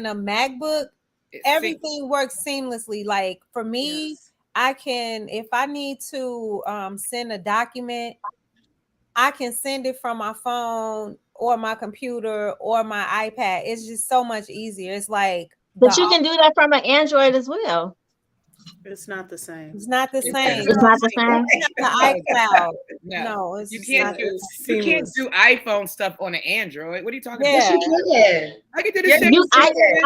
[SPEAKER 4] a MacBook, everything works seamlessly. Like for me, I can, if I need to send a document, I can send it from my phone or my computer or my iPad. It's just so much easier. It's like,
[SPEAKER 1] but you can do that from an Android as well.
[SPEAKER 3] It's not the same.
[SPEAKER 4] It's not the same.
[SPEAKER 1] It's not the same.
[SPEAKER 4] The iCloud.
[SPEAKER 6] No,
[SPEAKER 4] it's
[SPEAKER 6] you can't do iPhone stuff on an Android. What are you talking about?
[SPEAKER 5] Yes, you can.
[SPEAKER 6] I can do the same.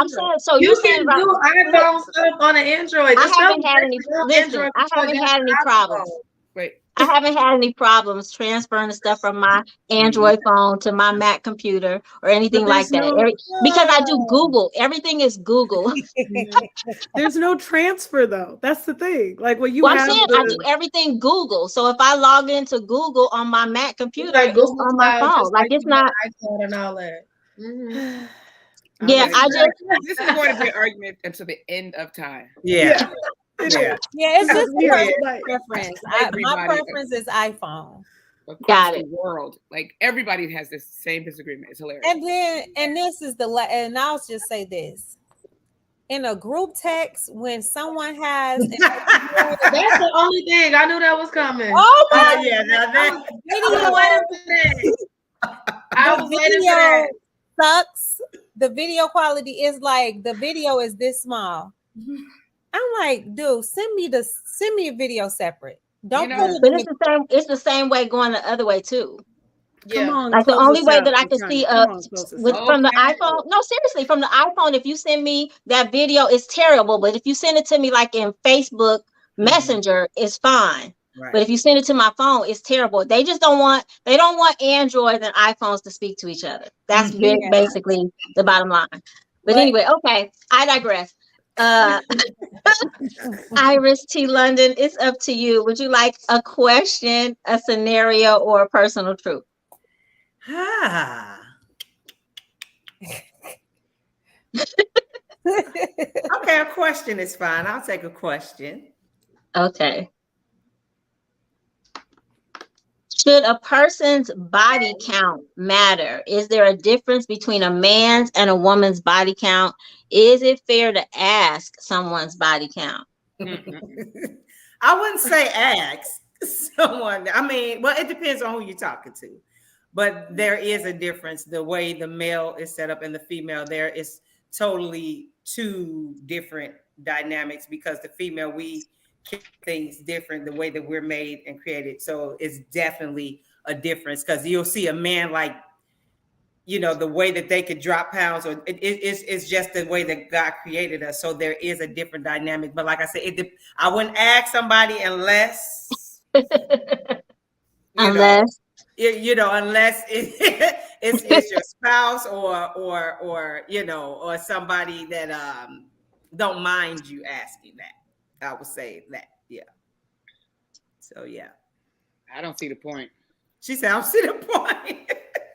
[SPEAKER 1] I'm saying so.
[SPEAKER 5] You can do iPhone stuff on an Android.
[SPEAKER 1] I haven't had any. Listen, I haven't had any problems.
[SPEAKER 6] Wait.
[SPEAKER 1] I haven't had any problems transferring the stuff from my Android phone to my Mac computer or anything like that. Because I do Google. Everything is Google.
[SPEAKER 3] There's no transfer though. That's the thing. Like when you
[SPEAKER 1] I'm saying I do everything Google. So if I log into Google on my Mac computer,
[SPEAKER 5] like
[SPEAKER 1] it's on my phone. Like it's not
[SPEAKER 5] iPhone and all that.
[SPEAKER 1] Yeah, I just.
[SPEAKER 6] This is going to be an argument until the end of time.
[SPEAKER 2] Yeah.
[SPEAKER 4] Yeah, it's just personal preference. My preference is iPhone.
[SPEAKER 1] Got it.
[SPEAKER 6] The world, like everybody has this same disagreement. It's hilarious.
[SPEAKER 4] And this is and I'll just say this: in a group text, when someone has,
[SPEAKER 5] that's the only thing I knew that was coming.
[SPEAKER 4] Oh my
[SPEAKER 2] yeah, now that
[SPEAKER 5] I was waiting for that.
[SPEAKER 4] Sucks. The video quality is like the video is this small. I'm like, dude, send me a video separate. Don't put it.
[SPEAKER 1] But it's the same. It's the same way going the other way too.
[SPEAKER 3] Yeah,
[SPEAKER 1] like the only way that I can see from the iPhone. No, seriously, from the iPhone. If you send me that video, it's terrible. But if you send it to me like in Facebook Messenger, it's fine. Right. But if you send it to my phone, it's terrible. They just don't want. They don't want Androids and iPhones to speak to each other. That's basically the bottom line. But anyway, okay, I digress. Iris T. London, it's up to you. Would you like a question, a scenario, or a personal truth?
[SPEAKER 2] Okay, question is fine. I'll take a question.
[SPEAKER 1] Okay. Should a person's body count matter? Is there a difference between a man's and a woman's body count? Is it fair to ask someone's body count?
[SPEAKER 2] I wouldn't say ask someone. I mean, well, it depends on who you're talking to. But there is a difference. The way the male is set up and the female, there is totally two different dynamics, because the female, we keep things different the way that we're made and created. So it's definitely a difference, because you'll see a man like, you know, the way that they could drop pounds, or it's just the way that God created us. So there is a different dynamic. But like I said, I wouldn't ask somebody unless, unless it's your spouse or you know, or somebody that don't mind you asking that. I would say that, yeah. So yeah,
[SPEAKER 6] I don't see the point.
[SPEAKER 2] She said, I don't see the point.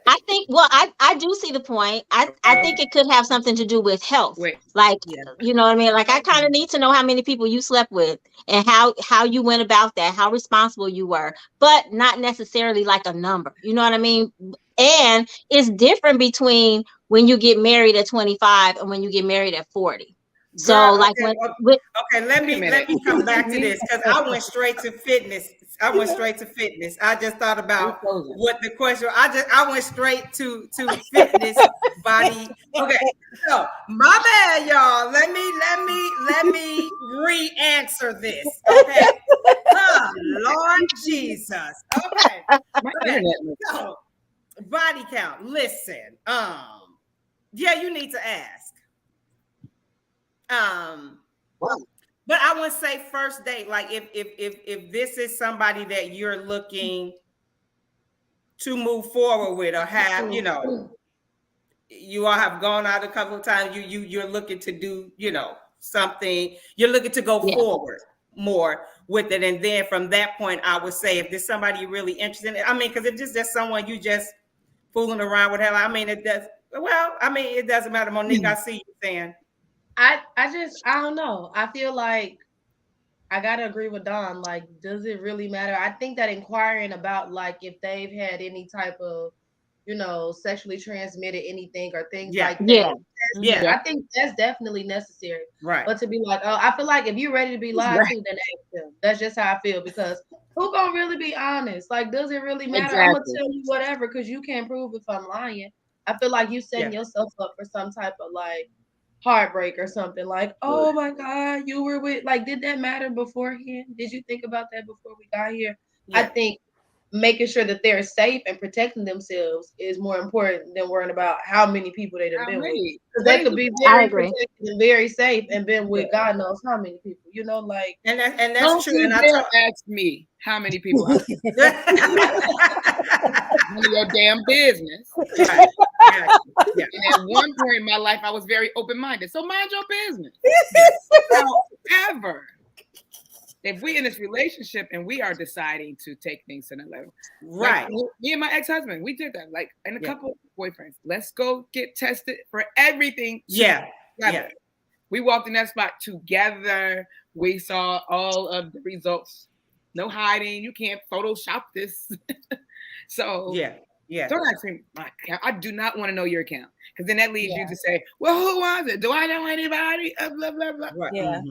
[SPEAKER 1] I think, well, I do see the point. I think it could have something to do with health. Like, you know what I mean? Like, I kind of need to know how many people you slept with and how you went about that, how responsible you were, but not necessarily like a number. You know what I mean? And it's different between when you get married at 25 and when you get married at 40. So,
[SPEAKER 2] girl,
[SPEAKER 1] like,
[SPEAKER 2] okay, let me come back to this, because I went straight to fitness. I just thought about what the question. I went straight to fitness, body. Okay, so my bad, y'all. Let me re-answer this. Okay. Oh, Lord Jesus. Okay. So, body count. Listen. Yeah, you need to ask. But I would say first date, like if this is somebody that you're looking to move forward with, or have, you know, you all have gone out a couple of times, you're looking to do, you know, something, you're looking to go forward more with it. And then from that point, I would say if there's somebody you're really interested in, I mean, because if it's just someone you just fooling around with, hell, I mean, it doesn't matter. Monique, I see you saying.
[SPEAKER 5] I don't know. I feel like I gotta agree with Dawn. Like, does it really matter? I think that inquiring about, like, if they've had any type of, you know, sexually transmitted anything or things like that. I think that's definitely necessary.
[SPEAKER 2] Right.
[SPEAKER 5] But to be like, oh, I feel like if you're ready to be lied to, then ask them. That's just how I feel, because who gonna really be honest? Like, does it really matter? I'm gonna tell you whatever, because you can't prove if I'm lying. I feel like you setting yourself up for some type of like heartbreak or something, like, oh my God, you were with, like, did that matter beforehand? Did you think about that before we got here? I think making sure that they're safe and protecting themselves is more important than worrying about how many people they've been with. Because they could be very protected and very safe and been with God knows how many people, you know, like.
[SPEAKER 2] And that's true. And
[SPEAKER 6] I ask me how many people. None of your damn business. Right. Yeah. And at one point in my life, I was very open-minded. So mind your business. However, if we in this relationship and we are deciding to take things to another level,
[SPEAKER 2] right?
[SPEAKER 6] Like, me and my ex-husband, we did that. Like, and a couple of boyfriends. Let's go get tested for everything. We walked in that spot together. We saw all of the results. No hiding. You can't Photoshop this. So don't ask me my account. I do not want to know your account, because then that leads you to say, well, who was it? Do I know anybody? Blah blah blah.
[SPEAKER 2] Right.
[SPEAKER 1] Yeah.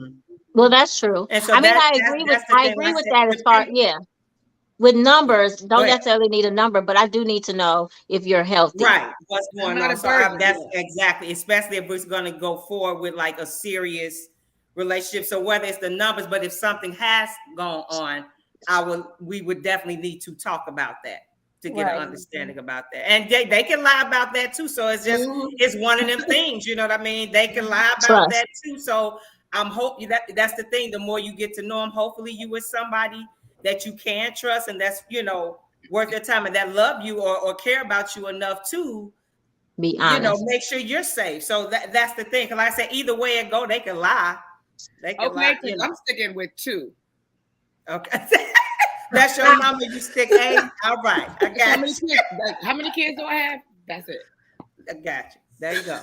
[SPEAKER 1] Well, that's true.
[SPEAKER 2] And so
[SPEAKER 1] I mean, I agree with that as far, with numbers, don't necessarily need a number, but I do need to know if you're healthy.
[SPEAKER 2] Right. What's going on? So that's exactly, especially if we're going to go forward with like a serious relationship. So whether it's the numbers, but if something has gone on, we would definitely need to talk about that to get an understanding about that. And they can lie about that too. So it's just, it's one of them things, you know what I mean? They can lie about that too. So I'm hoping that's the thing. The more you get to know them, hopefully you with somebody that you can trust and that's, you know, worth their time and that love you or care about you enough to
[SPEAKER 1] be honest.
[SPEAKER 2] You know, make sure you're safe. So that's the thing. Cause like I said, either way it go, they can lie. They can lie. You know.
[SPEAKER 6] I'm sticking with 2.
[SPEAKER 2] Okay. That's your number. You stick 8. All right. I got
[SPEAKER 6] how many kids do I have? That's it.
[SPEAKER 2] I got you. There you go.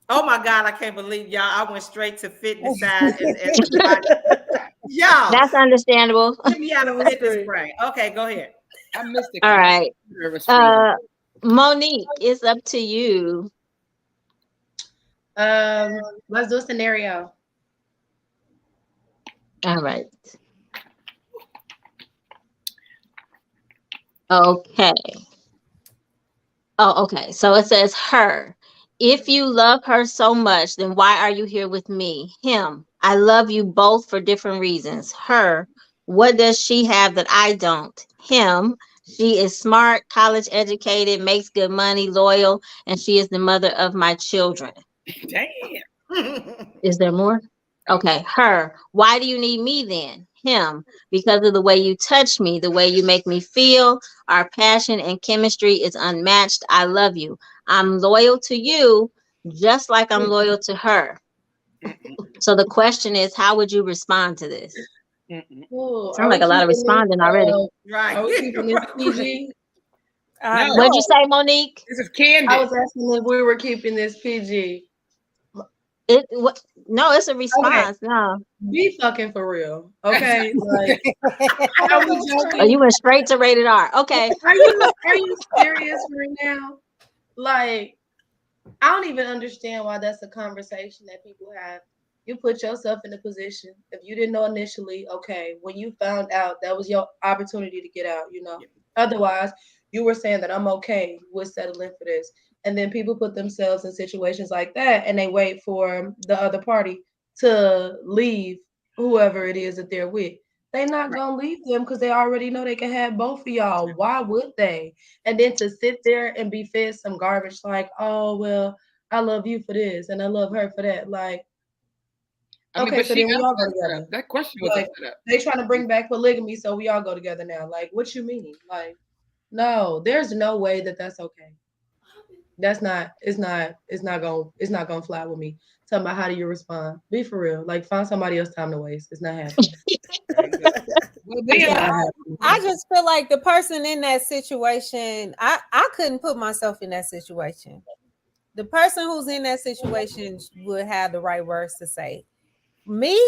[SPEAKER 2] Oh my God, I can't believe y'all. I went straight to fitness side and y'all.
[SPEAKER 1] That's understandable.
[SPEAKER 2] Get me out of fitness brain. Okay, go ahead.
[SPEAKER 6] I missed it.
[SPEAKER 1] All right. Monique, it's up to you.
[SPEAKER 5] Let's do a scenario.
[SPEAKER 1] All right. Okay. Oh, okay. So it says her. If you love her so much, then why are you here with me? Him. I love you both for different reasons. Her. What does she have that I don't? Him. She is smart, college educated, makes good money, loyal, and she is the mother of my children.
[SPEAKER 6] Damn.
[SPEAKER 1] Is there more? Okay. Her. Why do you need me then? Him. Because of the way you touch me, the way you make me feel. Our passion and chemistry is unmatched. I love you. I'm loyal to you just like I'm loyal to her. So the question is, how would you respond to this? Sounds like a lot of responding already.
[SPEAKER 2] Right.
[SPEAKER 5] Are we keeping this PG?
[SPEAKER 6] No.
[SPEAKER 1] What'd you say, Monique?
[SPEAKER 6] This is Candid.
[SPEAKER 5] I was asking if we were keeping this PG.
[SPEAKER 1] No, it's a response. Okay. No.
[SPEAKER 5] Be fucking for real. Okay. Like, are we joking?
[SPEAKER 1] Oh, you went straight to rated R. Okay.
[SPEAKER 5] Are you serious right now? Like, I don't even understand why that's a conversation that people have. You put yourself in a position. If you didn't know initially, okay, when you found out, that was your opportunity to get out, you know. Yeah. Otherwise, you were saying that I'm okay with settling for this. And then people put themselves in situations like that and they wait for the other party to leave whoever it is that they're with. They're not going to leave them because they already know they can have both of y'all. Why would they? And then to sit there and be fed some garbage like, oh, well, I love you for this and I love her for that. Like, okay, so then we all go together.
[SPEAKER 6] That question was
[SPEAKER 5] like, they trying to bring back polygamy, so we all go together now. Like, what you mean? Like, no, there's no way that that's okay. It's not gonna fly with me. Talking about how do you respond? Be for real. Like, find somebody else time to waste. It's not happening.
[SPEAKER 4] I just feel like the person in that situation, I couldn't put myself in that situation. The person who's in that situation would have the right words to say. Me,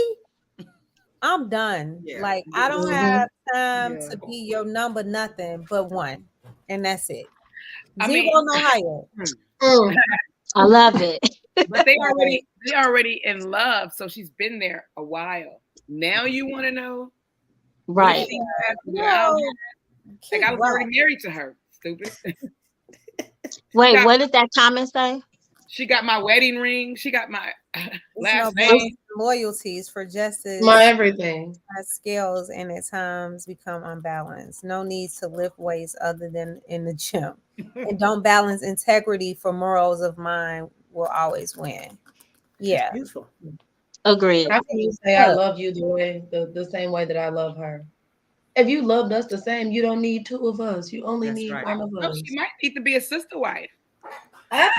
[SPEAKER 4] I'm done. Yeah. Like, I don't have time to be your number nothing but one. And that's it. Zero, no higher.
[SPEAKER 1] I love it.
[SPEAKER 6] But they already in love, so she's been there a while. Now you want to know?
[SPEAKER 1] Right.
[SPEAKER 6] Like, I was already married to her. Stupid.
[SPEAKER 1] Wait, what did that comment say?
[SPEAKER 6] She got my wedding ring. She got my last name.
[SPEAKER 4] Loyalties for justice.
[SPEAKER 5] My everything.
[SPEAKER 4] Scales and at times become unbalanced. No need to lift weights other than in the gym. And don't balance integrity for morals of mine will always win. Yeah.
[SPEAKER 2] Beautiful.
[SPEAKER 1] Agreed.
[SPEAKER 5] How can you say I love you the same way that I love her? If you loved us the same, you don't need two of us. You only need one of us.
[SPEAKER 6] She might need to be a sister wife.
[SPEAKER 4] That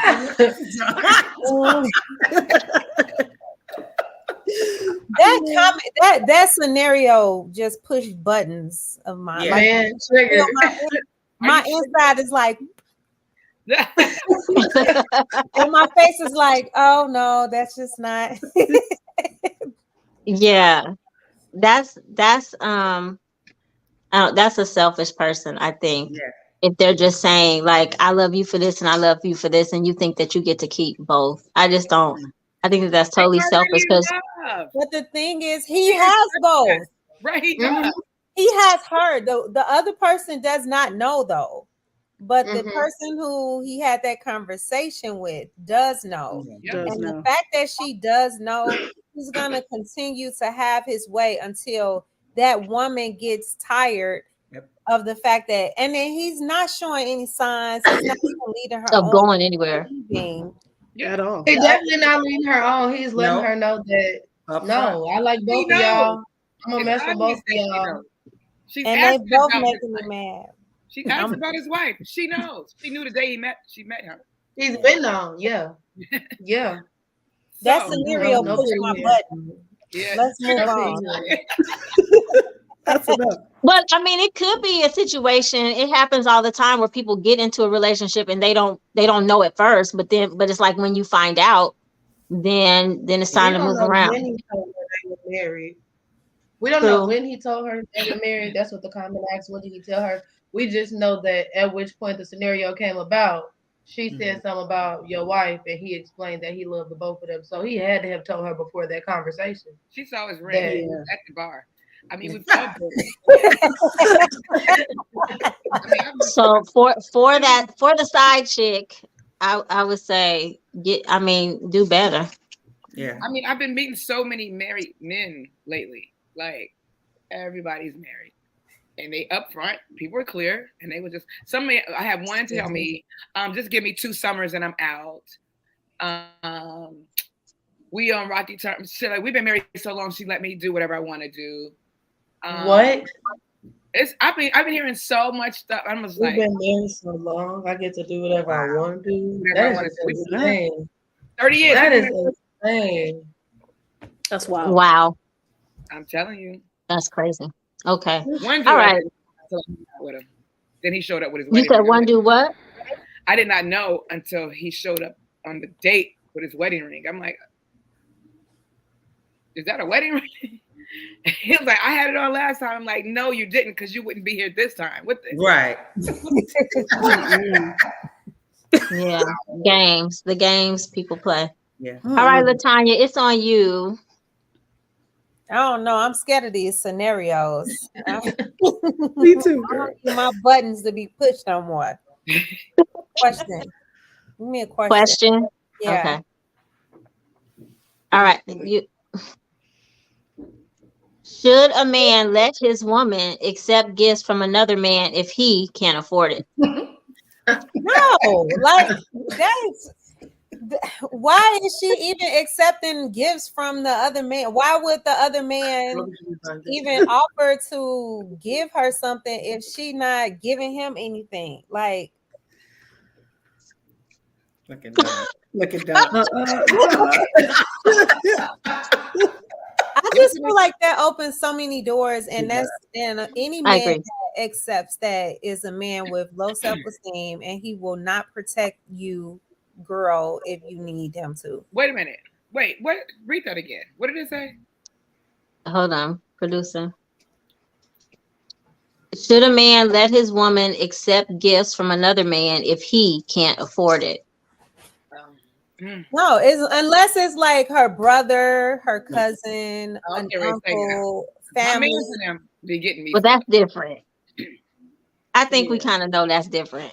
[SPEAKER 4] comment, that scenario just pushed buttons of mine.
[SPEAKER 5] Yeah, man, trigger.
[SPEAKER 4] You know, my inside is like, and my face is like, oh no, that's just not.
[SPEAKER 1] Yeah, that's a selfish person, I think. Yeah. If they're just saying like, I love you for this and I love you for this, and you think that you get to keep both. I just don't. I think that's totally selfish.
[SPEAKER 4] But the thing is, he has both.
[SPEAKER 6] Right, he does.
[SPEAKER 4] He has her. The other person does not know though. But the person who he had that conversation with does know. The fact that she does know, he's gonna continue to have his way until that woman gets tired of the fact that, and then he's not showing any signs. He's not even leading her
[SPEAKER 1] of going anywhere.
[SPEAKER 2] At all.
[SPEAKER 5] He's definitely not leading her on. He's letting her know that I like both of y'all. I'm gonna mess with both of y'all.
[SPEAKER 4] And they both making me mad.
[SPEAKER 6] She asked about his wife. She knows. She knew the day she met her.
[SPEAKER 5] He's been on, yeah.
[SPEAKER 4] That scenario pushed my button.
[SPEAKER 6] Yeah.
[SPEAKER 4] Let's move on.
[SPEAKER 2] That's enough.
[SPEAKER 1] But I mean, it could be a situation. It happens all the time where people get into a relationship and they don't know at first, but it's like when you find out, then it's time to move around.
[SPEAKER 5] When he told her they were married. We don't know when he told her they were married. That's what the comment asks. When did he tell her? We just know that at which point the scenario came about, she said something about your wife, and he explained that he loved the both of them. So he had to have told her before that conversation.
[SPEAKER 6] She saw his ring at the bar. I mean, we've all
[SPEAKER 1] So for the side chick, I would say do better.
[SPEAKER 2] Yeah.
[SPEAKER 6] I mean, I've been meeting so many married men lately. Like everybody's married, and they up front. People are clear, and they were just I had one tell me, just give me 2 summers and I'm out. We on rocky terms. She like, we've been married so long. She let me do whatever I want to do.
[SPEAKER 5] What?
[SPEAKER 6] I've been hearing so much stuff. I'm just
[SPEAKER 5] We've been married so long. I get to do whatever I want to do. That is insane.
[SPEAKER 6] 30 years.
[SPEAKER 5] That is insane.
[SPEAKER 3] That's wild.
[SPEAKER 1] Wow.
[SPEAKER 6] I'm telling you.
[SPEAKER 1] That's crazy. Okay.
[SPEAKER 6] One dude,
[SPEAKER 1] all right.
[SPEAKER 6] With him. Then he showed up with his
[SPEAKER 1] wedding. You said one dude what?
[SPEAKER 6] I did not know until he showed up on the date with his wedding ring. I'm like, is that a wedding ring? He was like, I had it on last time. I'm like, no, you didn't, because you wouldn't be here this time. What the?
[SPEAKER 2] Right.
[SPEAKER 1] Yeah. Games. The games people play.
[SPEAKER 2] Yeah.
[SPEAKER 1] All right, Latanya, it's on you.
[SPEAKER 4] I don't know. I'm scared of these scenarios.
[SPEAKER 3] Me too.
[SPEAKER 4] I don't need my buttons to be pushed no more. Question. Give me a question. Yeah.
[SPEAKER 1] Okay. All right. Should a man let his woman accept gifts from another man if he can't afford it?
[SPEAKER 4] No, like that's. Why is she even accepting gifts from the other man? Why would the other man even offer to give her something if she not giving him anything? Like,
[SPEAKER 2] look at that. Look at that.
[SPEAKER 4] I just feel like that opens so many doors, and any man that accepts that is a man with low self-esteem, and he will not protect you, girl, if you need him to.
[SPEAKER 6] Wait a minute. Wait, what? Read that again. What did it say?
[SPEAKER 1] Hold on, producer. Should a man let his woman accept gifts from another man if he can't afford it?
[SPEAKER 4] No, unless it's like her brother, her cousin, an uncle, family.
[SPEAKER 6] Be getting me.
[SPEAKER 1] Well, that's different. I think we kind of know that's different.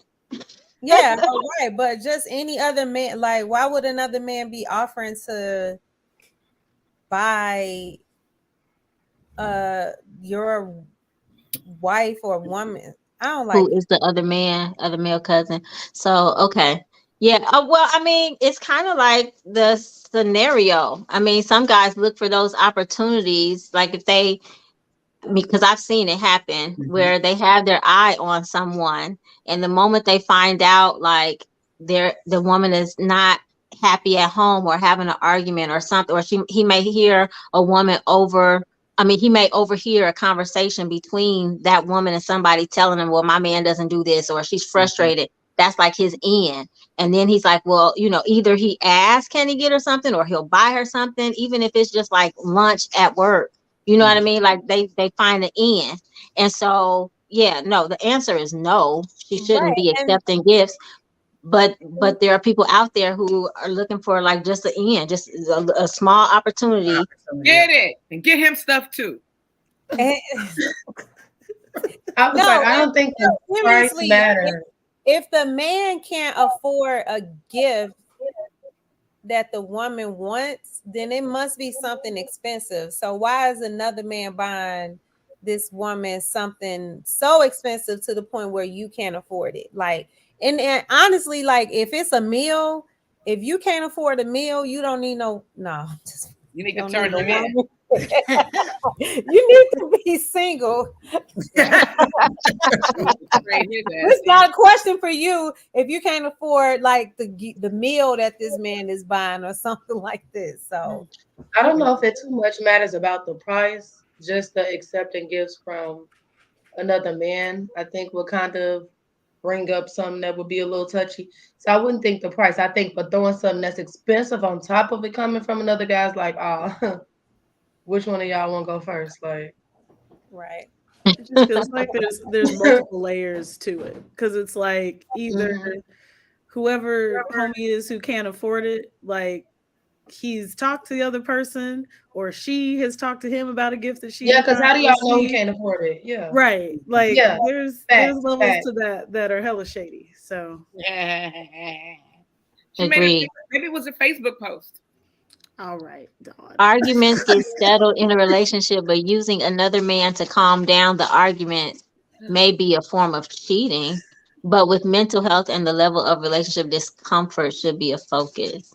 [SPEAKER 4] Yeah, right. But just any other man, like, why would another man be offering to buy your wife or woman? I don't like.
[SPEAKER 1] Who is the other male cousin? So, okay. Yeah. Well, I mean, it's kind of like the scenario. I mean, some guys look for those opportunities, like if they, because I've seen it happen where they have their eye on someone, and the moment they find out like the woman is not happy at home or having an argument or something, or he may hear a woman he may overhear a conversation between that woman and somebody telling him, well, my man doesn't do this, or she's frustrated. That's like his end. And then he's like, well, either he asks, can he get her something, or he'll buy her something, even if it's just like lunch at work. You know what I mean? Like they find an end. And so, yeah, no, the answer is no. She shouldn't be accepting gifts. But there are people out there who are looking for like just an end, just a small opportunity.
[SPEAKER 6] Get it and get him stuff too.
[SPEAKER 5] I don't think the price matters.
[SPEAKER 4] If the man can't afford a gift that the woman wants, then it must be something expensive. So why is another man buying this woman something so expensive to the point where you can't afford it? Like, and honestly, like if it's a meal, if you can't afford a meal, you don't need you
[SPEAKER 6] need to turn the woman.
[SPEAKER 4] You need to be single. It's not a question for you if you can't afford like the meal that this man is buying or something like this. So
[SPEAKER 5] I don't know if it too much matters about the price, just the accepting gifts from another man. I think what kind of bring up something that would be a little touchy. So I wouldn't think the price. I think for throwing something that's expensive on top of it coming from another guy's like, oh, which one of y'all want to go first? Like,
[SPEAKER 4] right.
[SPEAKER 3] It just feels like there's multiple layers to it, because it's like either whoever homie is who can't afford it, like he's talked to the other person, or she has talked to him about a gift that she
[SPEAKER 5] because how do y'all know who can't afford it? Yeah,
[SPEAKER 3] right. Like there's levels to that are hella shady. So
[SPEAKER 6] maybe it was a Facebook post.
[SPEAKER 3] All right, Dawn.
[SPEAKER 1] Arguments get settled in a relationship, but using another man to calm down the argument may be a form of cheating. But with mental health and the level of relationship discomfort should be a focus.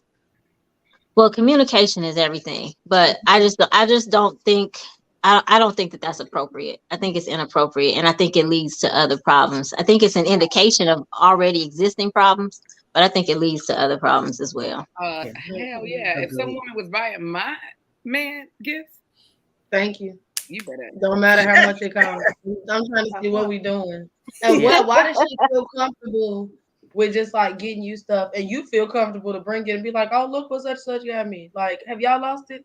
[SPEAKER 1] Well, communication is everything, but I just don't think I don't think that that's appropriate. I think it's inappropriate, and I think it leads to other problems. I think it's an indication of already existing problems, but I think it leads to other problems as well.
[SPEAKER 6] Hell yeah! If some woman was buying my man gifts,
[SPEAKER 5] thank you.
[SPEAKER 6] You better.
[SPEAKER 5] Don't matter how much it costs. I'm trying to see what we doing, and why does she feel comfortable with just like getting you stuff, and you feel comfortable to bring it and be like, oh, look what such got me. Like, have y'all lost it?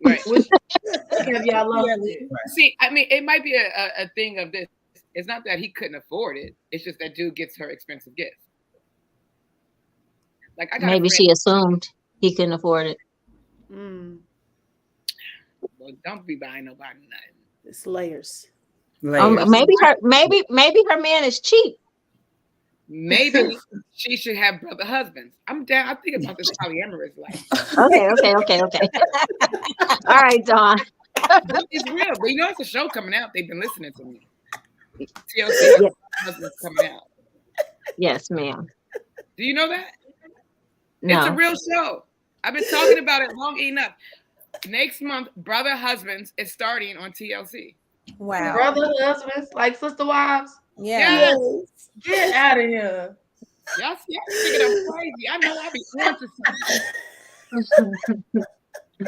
[SPEAKER 6] Right.
[SPEAKER 5] Have y'all lost it?
[SPEAKER 6] See, I mean, it might be a thing of this. It's not that he couldn't afford it. It's just that dude gets her expensive gifts. Like,
[SPEAKER 1] maybe she assumed he couldn't afford it.
[SPEAKER 6] Well, don't be buying nobody nothing.
[SPEAKER 3] It's layers.
[SPEAKER 1] Maybe her man is cheap.
[SPEAKER 6] Maybe she should have brother husbands. I'm down. I think about this polyamorous life.
[SPEAKER 1] Okay. All right, Dawn.
[SPEAKER 6] It's real. But you know, it's a show coming out. They've been listening to me. TLC husbands coming out.
[SPEAKER 1] Yes, ma'am.
[SPEAKER 6] Do you know that?
[SPEAKER 1] No.
[SPEAKER 6] It's a real show. I've been talking about it long enough. Next month, Brother Husbands is starting on TLC.
[SPEAKER 4] Wow.
[SPEAKER 5] Brother husbands, like sister wives.
[SPEAKER 4] Yeah.
[SPEAKER 5] Yes. Get out of here.
[SPEAKER 6] Y'all thinking I'm crazy. I know I be on to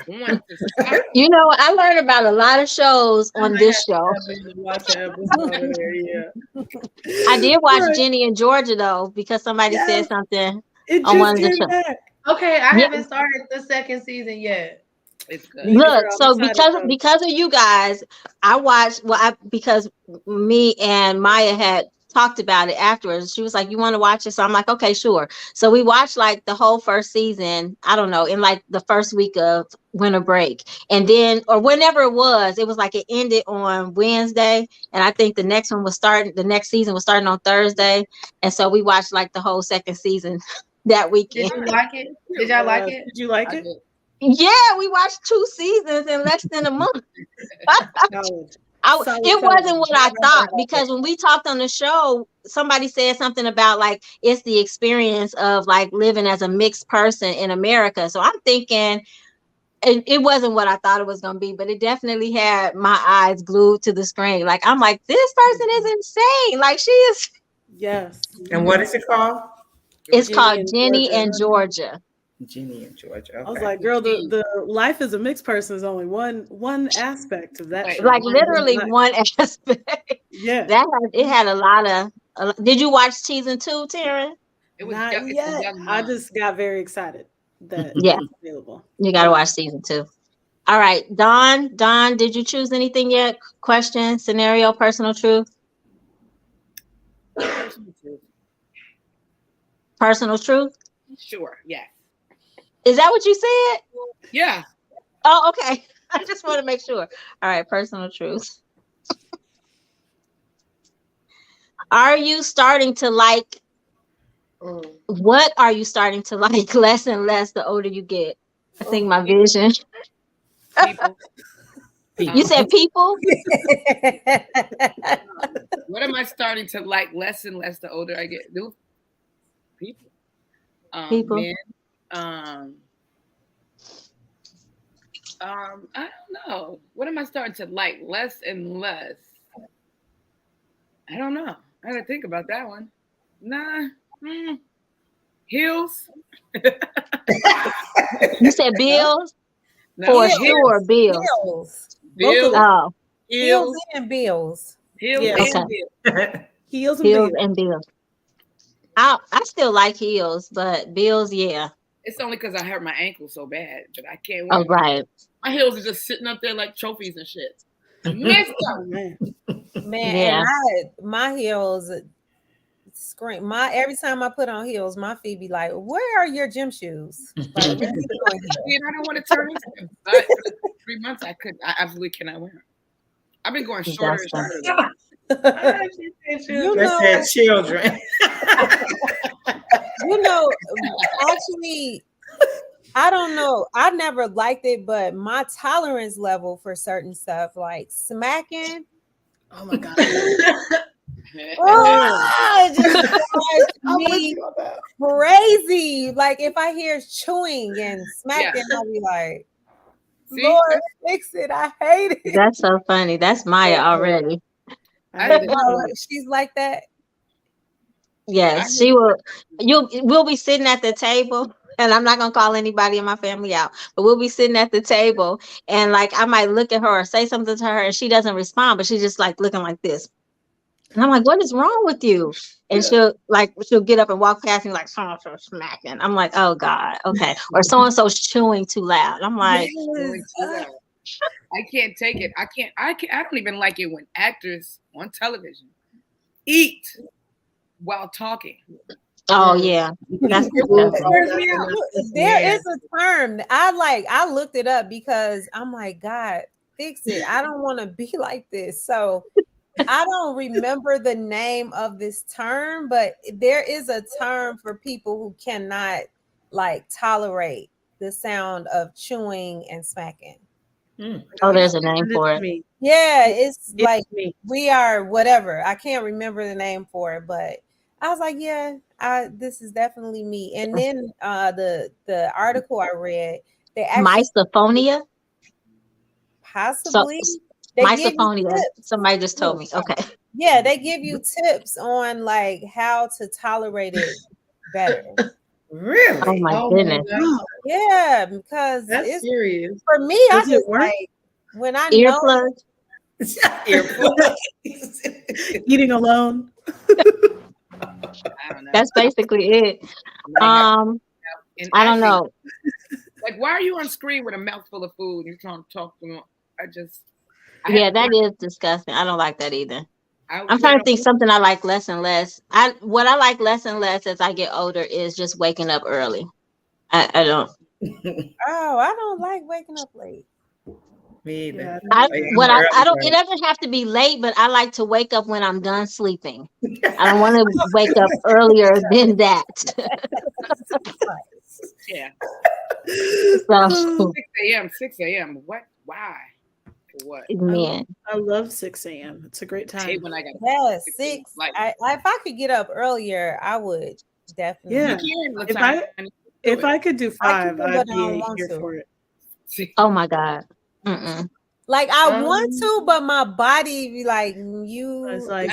[SPEAKER 6] something.
[SPEAKER 1] You know, I learned about a lot of shows on this show. I did watch Jenny and Georgia though, because somebody said something on one of the shows.
[SPEAKER 5] Okay, I haven't started the second season yet.
[SPEAKER 6] It's good.
[SPEAKER 1] Look, so because of you guys, I watched because me and Maya had talked about it afterwards. She was like, "You want to watch it?" So I'm like, "Okay, sure." So we watched like the whole first season. I don't know, in like the first week of winter break, and then or whenever it was like it ended on Wednesday, and I think the next season was starting on Thursday, and so we watched like the whole second season that weekend.
[SPEAKER 5] Did you like it? Did y'all like it?
[SPEAKER 3] Did you like it?
[SPEAKER 1] Yeah, we watched 2 seasons in less than a month. It wasn't what I thought, because when we talked on the show, somebody said something about like it's the experience of like living as a mixed person in America. So I'm thinking it wasn't what I thought it was going to be, but it definitely had my eyes glued to the screen. Like, I'm like, this person is insane. Like, she is.
[SPEAKER 2] Yes. And what is it called?
[SPEAKER 1] It's called Jenny and Georgia.
[SPEAKER 2] Jenny and Georgia. Okay.
[SPEAKER 3] I was like, girl, the life as a mixed person is only one aspect of that. Show.
[SPEAKER 1] Like literally one aspect.
[SPEAKER 3] Yeah.
[SPEAKER 1] It had a lot of. Did you watch season 2, Taryn?
[SPEAKER 3] Not yet. I just got very excited that it's available.
[SPEAKER 1] You got to watch season 2. All right, Dawn, did you choose anything yet? Question, scenario, personal truth? Personal truth?
[SPEAKER 6] Sure, yes.
[SPEAKER 1] Is that what you said?
[SPEAKER 6] Yeah.
[SPEAKER 1] Oh, okay. I just want to make sure. All right, personal truth. Are you starting to like, what are you starting to like less and less the older you get? I think my vision.
[SPEAKER 6] People.
[SPEAKER 1] You said people?
[SPEAKER 6] What am I starting to like less and less the older I get? People.
[SPEAKER 1] People.
[SPEAKER 6] Men. I don't know. What am I starting to like less and less? I don't know. I gotta think about that one. Nah. Heels.
[SPEAKER 1] You said bills?
[SPEAKER 6] No,
[SPEAKER 1] for sure, bills.
[SPEAKER 4] Bills.
[SPEAKER 1] Oh.
[SPEAKER 4] Heels and bills.
[SPEAKER 6] Heels
[SPEAKER 1] and
[SPEAKER 6] bills.
[SPEAKER 3] Heels
[SPEAKER 1] and bills. I still like heels, but Bills, yeah.
[SPEAKER 6] It's only because I hurt my ankle so bad that I can't wear
[SPEAKER 1] Oh,
[SPEAKER 6] them.
[SPEAKER 1] right.
[SPEAKER 6] My heels are just sitting up there like trophies and shit. Messed up.
[SPEAKER 3] Oh, man.
[SPEAKER 4] Man,
[SPEAKER 1] Yeah.
[SPEAKER 4] and my heels scream. Every time I put on heels, my feet be like, "Where are your gym shoes?" Like, what are you doing here?
[SPEAKER 6] I don't want to turn into them. But for 3 months, I absolutely cannot wear them. I've been going shorter
[SPEAKER 1] That's
[SPEAKER 6] and
[SPEAKER 1] funny.
[SPEAKER 6] shorter.
[SPEAKER 4] You
[SPEAKER 2] They
[SPEAKER 4] know,
[SPEAKER 2] said children.
[SPEAKER 4] actually, I don't know. I never liked it, but my tolerance level for certain stuff, like smacking,
[SPEAKER 3] Oh my God.
[SPEAKER 4] it just drives me crazy. Like if I hear chewing and smacking, I'll be like,
[SPEAKER 6] See?
[SPEAKER 4] Lord, fix it. I hate it.
[SPEAKER 1] That's so funny. That's Maya already.
[SPEAKER 4] She's like that.
[SPEAKER 1] Yes, she will. We'll be sitting at the table, and I'm not gonna call anybody in my family out, but we'll be sitting at the table, and like I might look at her or say something to her, and she doesn't respond, but she's just like looking like this, and I'm like, "What is wrong with you?" And she'll get up and walk past me like so and so smacking. I'm like, "Oh God, okay." Or so and so's chewing too loud. I'm like,
[SPEAKER 6] I can't take it. I don't even like it when actors on television eat while talking.
[SPEAKER 1] "Oh yeah, that's
[SPEAKER 4] There is a term. I looked it up because I'm like, God, fix it. I don't want to be like this. So I don't remember the name of this term, but there is a term for people who cannot like tolerate the sound of chewing and smacking.
[SPEAKER 1] Oh, there's a name for it.
[SPEAKER 4] Yeah, it's like we are whatever. I can't remember the name for it, but I was like, yeah, this is definitely me. And then the article I read, they actually
[SPEAKER 1] Misophonia. So
[SPEAKER 4] possibly they give you
[SPEAKER 1] misophonia.
[SPEAKER 4] tips.
[SPEAKER 1] Somebody just told me. Okay.
[SPEAKER 4] Yeah, they give you tips on like how to tolerate it better.
[SPEAKER 2] Really?
[SPEAKER 1] Oh my goodness.
[SPEAKER 4] Yeah, because
[SPEAKER 5] That's serious.
[SPEAKER 4] for me,
[SPEAKER 3] Does
[SPEAKER 4] I
[SPEAKER 3] it
[SPEAKER 4] just
[SPEAKER 3] work?
[SPEAKER 4] like when I know
[SPEAKER 1] Earplugs.
[SPEAKER 3] Eating alone.
[SPEAKER 6] I don't know.
[SPEAKER 1] That's basically it.
[SPEAKER 6] And
[SPEAKER 1] I don't
[SPEAKER 6] actually,
[SPEAKER 1] know.
[SPEAKER 6] like, why are you on screen with a mouthful of food? You're trying to talk to them.
[SPEAKER 1] Yeah, that is disgusting. I don't like that either. I'm
[SPEAKER 6] put
[SPEAKER 1] trying to
[SPEAKER 6] on-
[SPEAKER 1] think something I like less and less. What I like less and less as I get older is just waking up early. I don't.
[SPEAKER 4] Oh, I don't like waking up late.
[SPEAKER 2] Me either.
[SPEAKER 1] I don't. It doesn't have to be late, but I like to wake up when I'm done sleeping. I don't want to wake up earlier than that.
[SPEAKER 6] Yeah.
[SPEAKER 1] So
[SPEAKER 6] 6 a.m. What? Why? For what?
[SPEAKER 1] man,
[SPEAKER 3] I love 6 a.m. It's a great
[SPEAKER 6] I
[SPEAKER 3] time.
[SPEAKER 6] hate when I got
[SPEAKER 4] 6.
[SPEAKER 6] Like,
[SPEAKER 4] if I could get up earlier, I would definitely.
[SPEAKER 3] Yeah. If I could do 5, I'd be here for it.
[SPEAKER 1] Oh my God. Mm-mm.
[SPEAKER 4] Like I want to, but my body be like,
[SPEAKER 3] It's like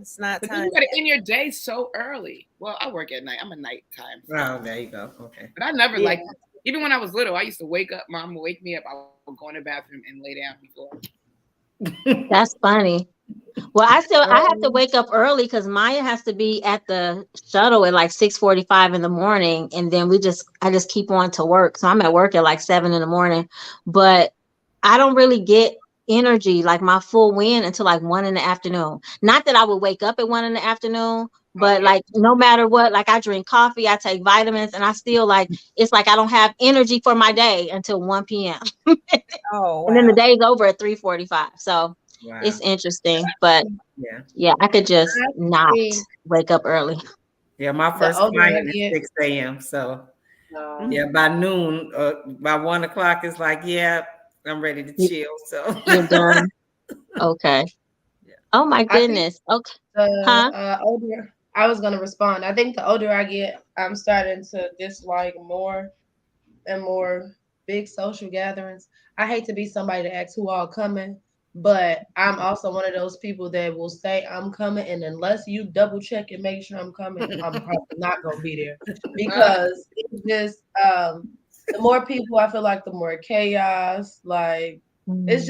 [SPEAKER 4] it's not time.
[SPEAKER 6] You got to end your day so early. Well, I work at night. I'm a nighttime.
[SPEAKER 2] Oh, there you go. Okay.
[SPEAKER 6] But I never liked it. Even when I was little, I used to wake up. Mom would wake me up. I would go in the bathroom and lay down before.
[SPEAKER 1] That's funny. Well, I have to wake up early because Maya has to be at the shuttle at like 6:45 in the morning, and then I just keep on to work. So I'm at work at like 7 in the morning, but I don't really get energy like my full wind until like 1 in the afternoon. Not that I would wake up at 1 in the afternoon, but like no matter what, like I drink coffee, I take vitamins, and I still like it's like I don't have energy for my day until 1 p.m.
[SPEAKER 4] Oh, wow.
[SPEAKER 1] And then the day's over at 3:45. So it's interesting, but yeah, I could just not wake up early.
[SPEAKER 2] Yeah, my first client is 6 a.m. So yeah, by noon, by 1 o'clock, it's like, yeah, I'm ready to chill. So
[SPEAKER 1] you're done. Okay. Oh my goodness. Okay.
[SPEAKER 5] Older, I was gonna respond. I think the older I get, I'm starting to dislike more and more big social gatherings. I hate to be somebody to ask who all coming, but I'm also one of those people that will say I'm coming, and unless you double check and make sure I'm coming, I'm probably not gonna be there because it's just the more people, I feel like the more chaos. Like it's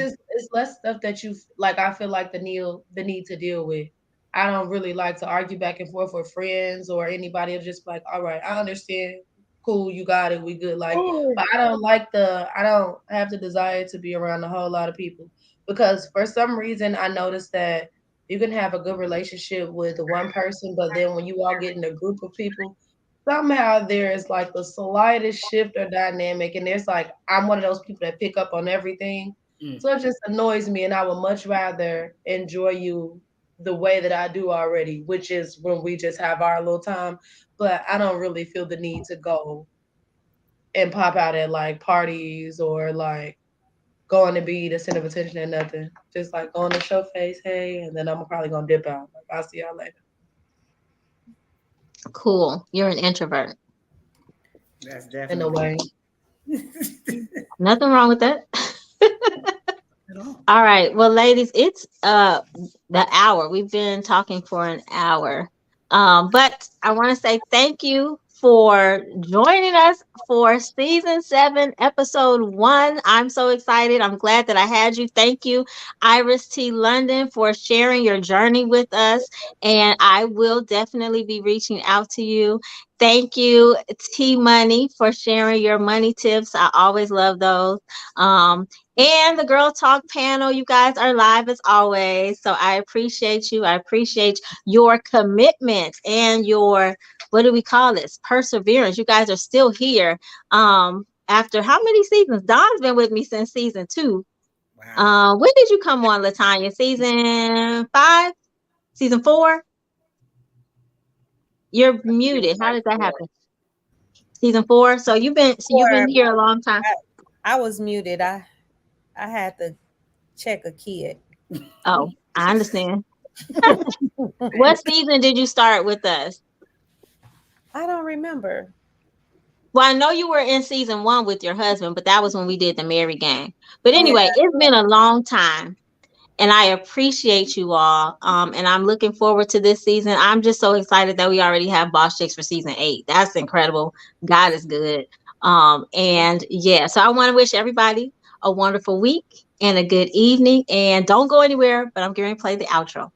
[SPEAKER 5] less stuff that you like. I feel like the need to deal with. I don't really like to argue back and forth with friends or anybody. It's just like, all right, I understand. Cool, you got it. We good. Like, but I don't have the desire to be around a whole lot of people because for some reason I noticed that you can have a good relationship with one person, but then when you all get in a group of people, somehow there is like the slightest shift or dynamic, and there's like I'm one of those people that pick up on everything. So it just annoys me, and I would much rather enjoy you the way that I do already, which is when we just have our little time. But I don't really feel the need to go and pop out at like parties or like going to be the center of attention and nothing. Just like going to show face, hey, and then I'm probably gonna dip out. Like I'll see y'all later.
[SPEAKER 1] Cool. You're an introvert.
[SPEAKER 2] That's definitely
[SPEAKER 5] in a way.
[SPEAKER 1] Nothing wrong with that. All right. Well, ladies, it's the hour. We've been talking for an hour. But I want to say thank you for joining us for season 7, episode 1. I'm so excited. I'm glad that I had you. Thank you, Iris T. London, for sharing your journey with us. And I will definitely be reaching out to you. Thank you, T Money, for sharing your money tips. I always love those. And the Girl Talk panel, you guys are live as always. So I appreciate you. I appreciate your commitment and your, what do we call this? Perseverance. You guys are still here. After how many seasons? Don's been with me since season 2. Wow. When did you come on, Latanya? Season 5? Season 4? You're muted. How did that happen? Season 4. So you've been here a long time.
[SPEAKER 4] I was muted. I had to check a kid.
[SPEAKER 1] Oh, I understand. What season did you start with us?
[SPEAKER 4] I don't remember.
[SPEAKER 1] Well, I know you were in season 1 with your husband, but that was when we did the Mary game. But anyway, it's been a long time. And I appreciate you all. And I'm looking forward to this season. I'm just so excited that we already have Boss Chicks for season 8. That's incredible. God is good. And yeah, so I want to wish everybody a wonderful week and a good evening. And don't go anywhere, but I'm going to play the outro.